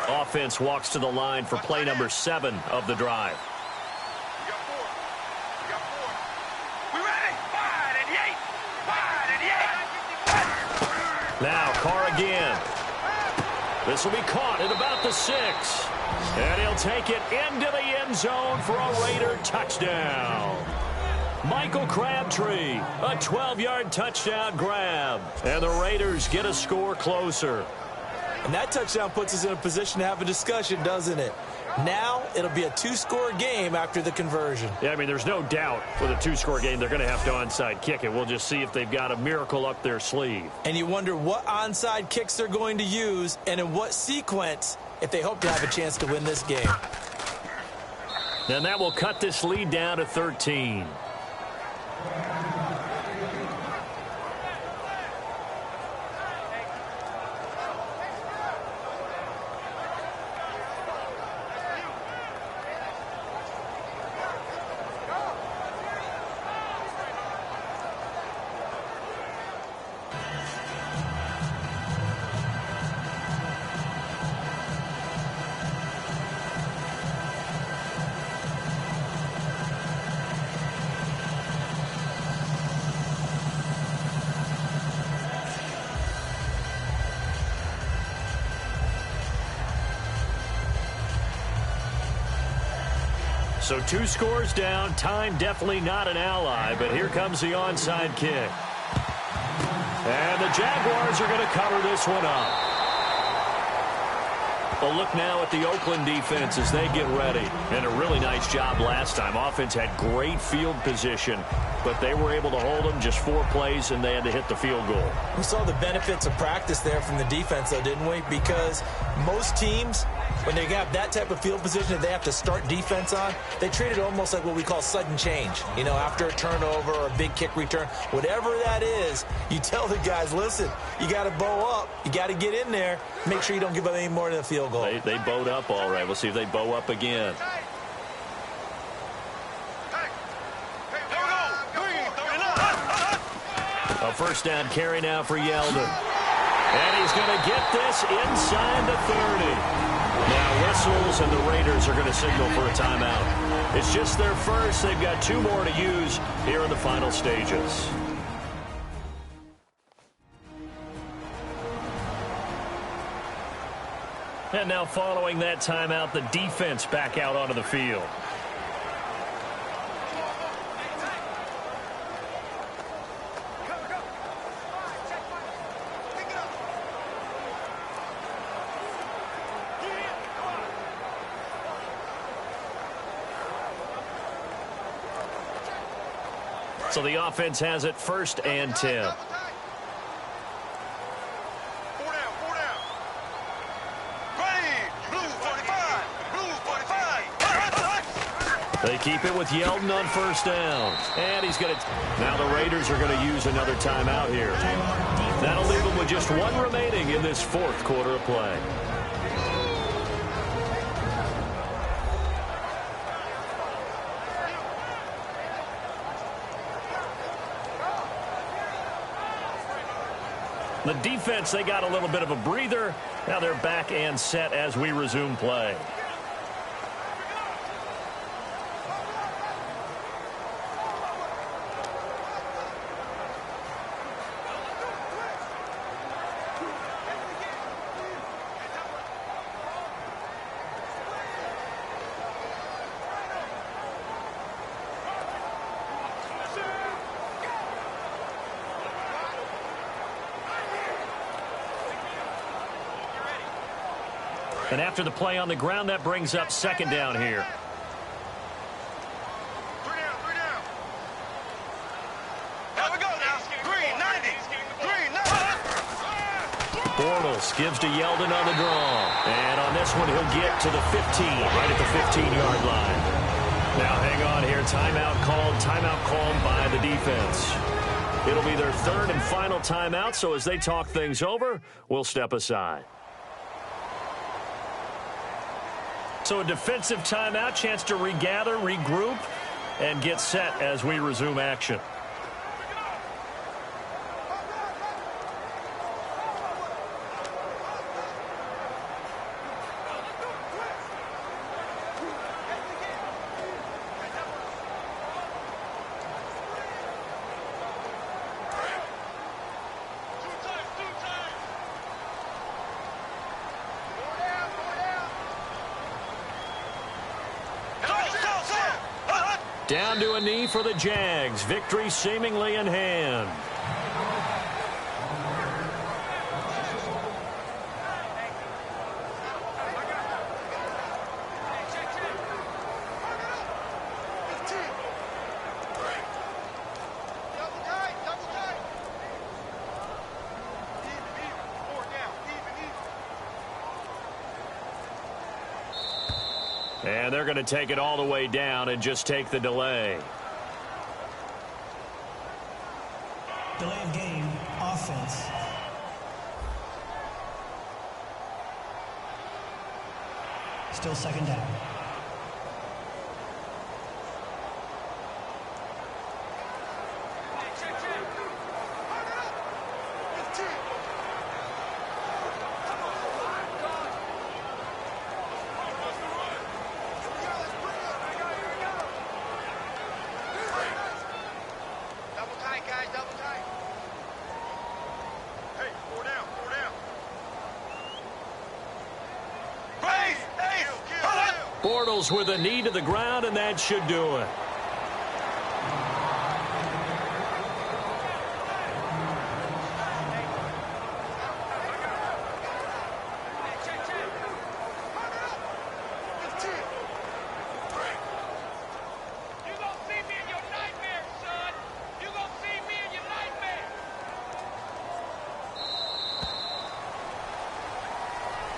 Speaker 2: Offense walks to the line for play number 7 of the drive. Now Carr again. This will be caught at about the 6. And he'll take it into the end zone for a Raider touchdown. Michael Crabtree, a 12-yard touchdown grab. And the Raiders get a score closer.
Speaker 3: And that touchdown puts us in a position to have a discussion, doesn't it? Now it'll be a 2-score game after the conversion.
Speaker 2: Yeah, I mean, there's no doubt with a 2-score game they're going to have to onside kick it. We'll just see if they've got a miracle up their sleeve.
Speaker 3: And you wonder what onside kicks they're going to use and in what sequence if they hope to have a chance to win this game.
Speaker 2: And that will cut this lead down to 13. So 2 scores down. Time definitely not an ally, but here comes the onside kick. And the Jaguars are going to cover this one up. A look now at the Oakland defense as they get ready. And a really nice job last time. Offense had great field position, but they were able to hold them just 4 plays, and they had to hit the field goal.
Speaker 3: We saw the benefits of practice there from the defense, though, didn't we? Because most teams, when they have that type of field position that they have to start defense on, they treat it almost like what we call sudden change. You know, after a turnover or a big kick return, whatever that is, you tell the guys, listen, you got to bow up. You got to get in there. Make sure you don't give up any more than a field goal.
Speaker 2: They bowed up all right. We'll see if they bow up again. A first down carry now for Yeldon. And he's going to get this inside the 30. Now whistles, and the Raiders are going to signal for a timeout. It's just their first. They've got 2 more to use here in the final stages. And now following that timeout, the defense back out onto the field. So the offense has it 1st and 10. They keep it with Yeldon on 1st down. And he's going to... Now the Raiders are going to use another timeout here. That'll leave them with just 1 remaining in this 4th quarter of play. The defense, they got a little bit of a breather. Now they're back and set as we resume play. And after the play on the ground, that brings up 2nd down here.
Speaker 5: 3 down. Here we go now. Green, 90. Green, 90.
Speaker 2: Bortles gives to Yeldon on the draw. And on this one, he'll get to the 15, right at the 15-yard line. Now hang on here. Timeout called by the defense. It'll be their 3rd and final timeout, so as they talk things over, we'll step aside. So a defensive timeout, chance to regather, regroup, and get set as we resume action. Down to a knee for the Jags. Victory seemingly in hand. And they're going to take it all the way down and just take the delay.
Speaker 4: Delay of game, offense. Still 2nd down.
Speaker 2: Bortles with a knee to the ground, and that should do it.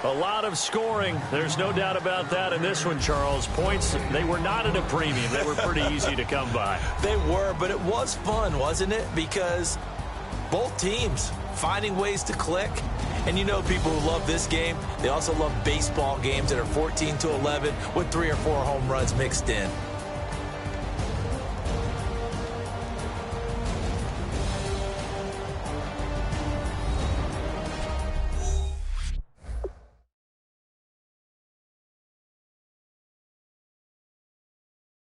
Speaker 2: A lot of scoring. There's no doubt about that in this one, Charles. Points, they were not at a premium. They were pretty easy to come by.
Speaker 3: They were, but it was fun, wasn't it? Because both teams finding ways to click. And you know people who love this game, they also love baseball games that are 14-11 with 3 or 4 home runs mixed in.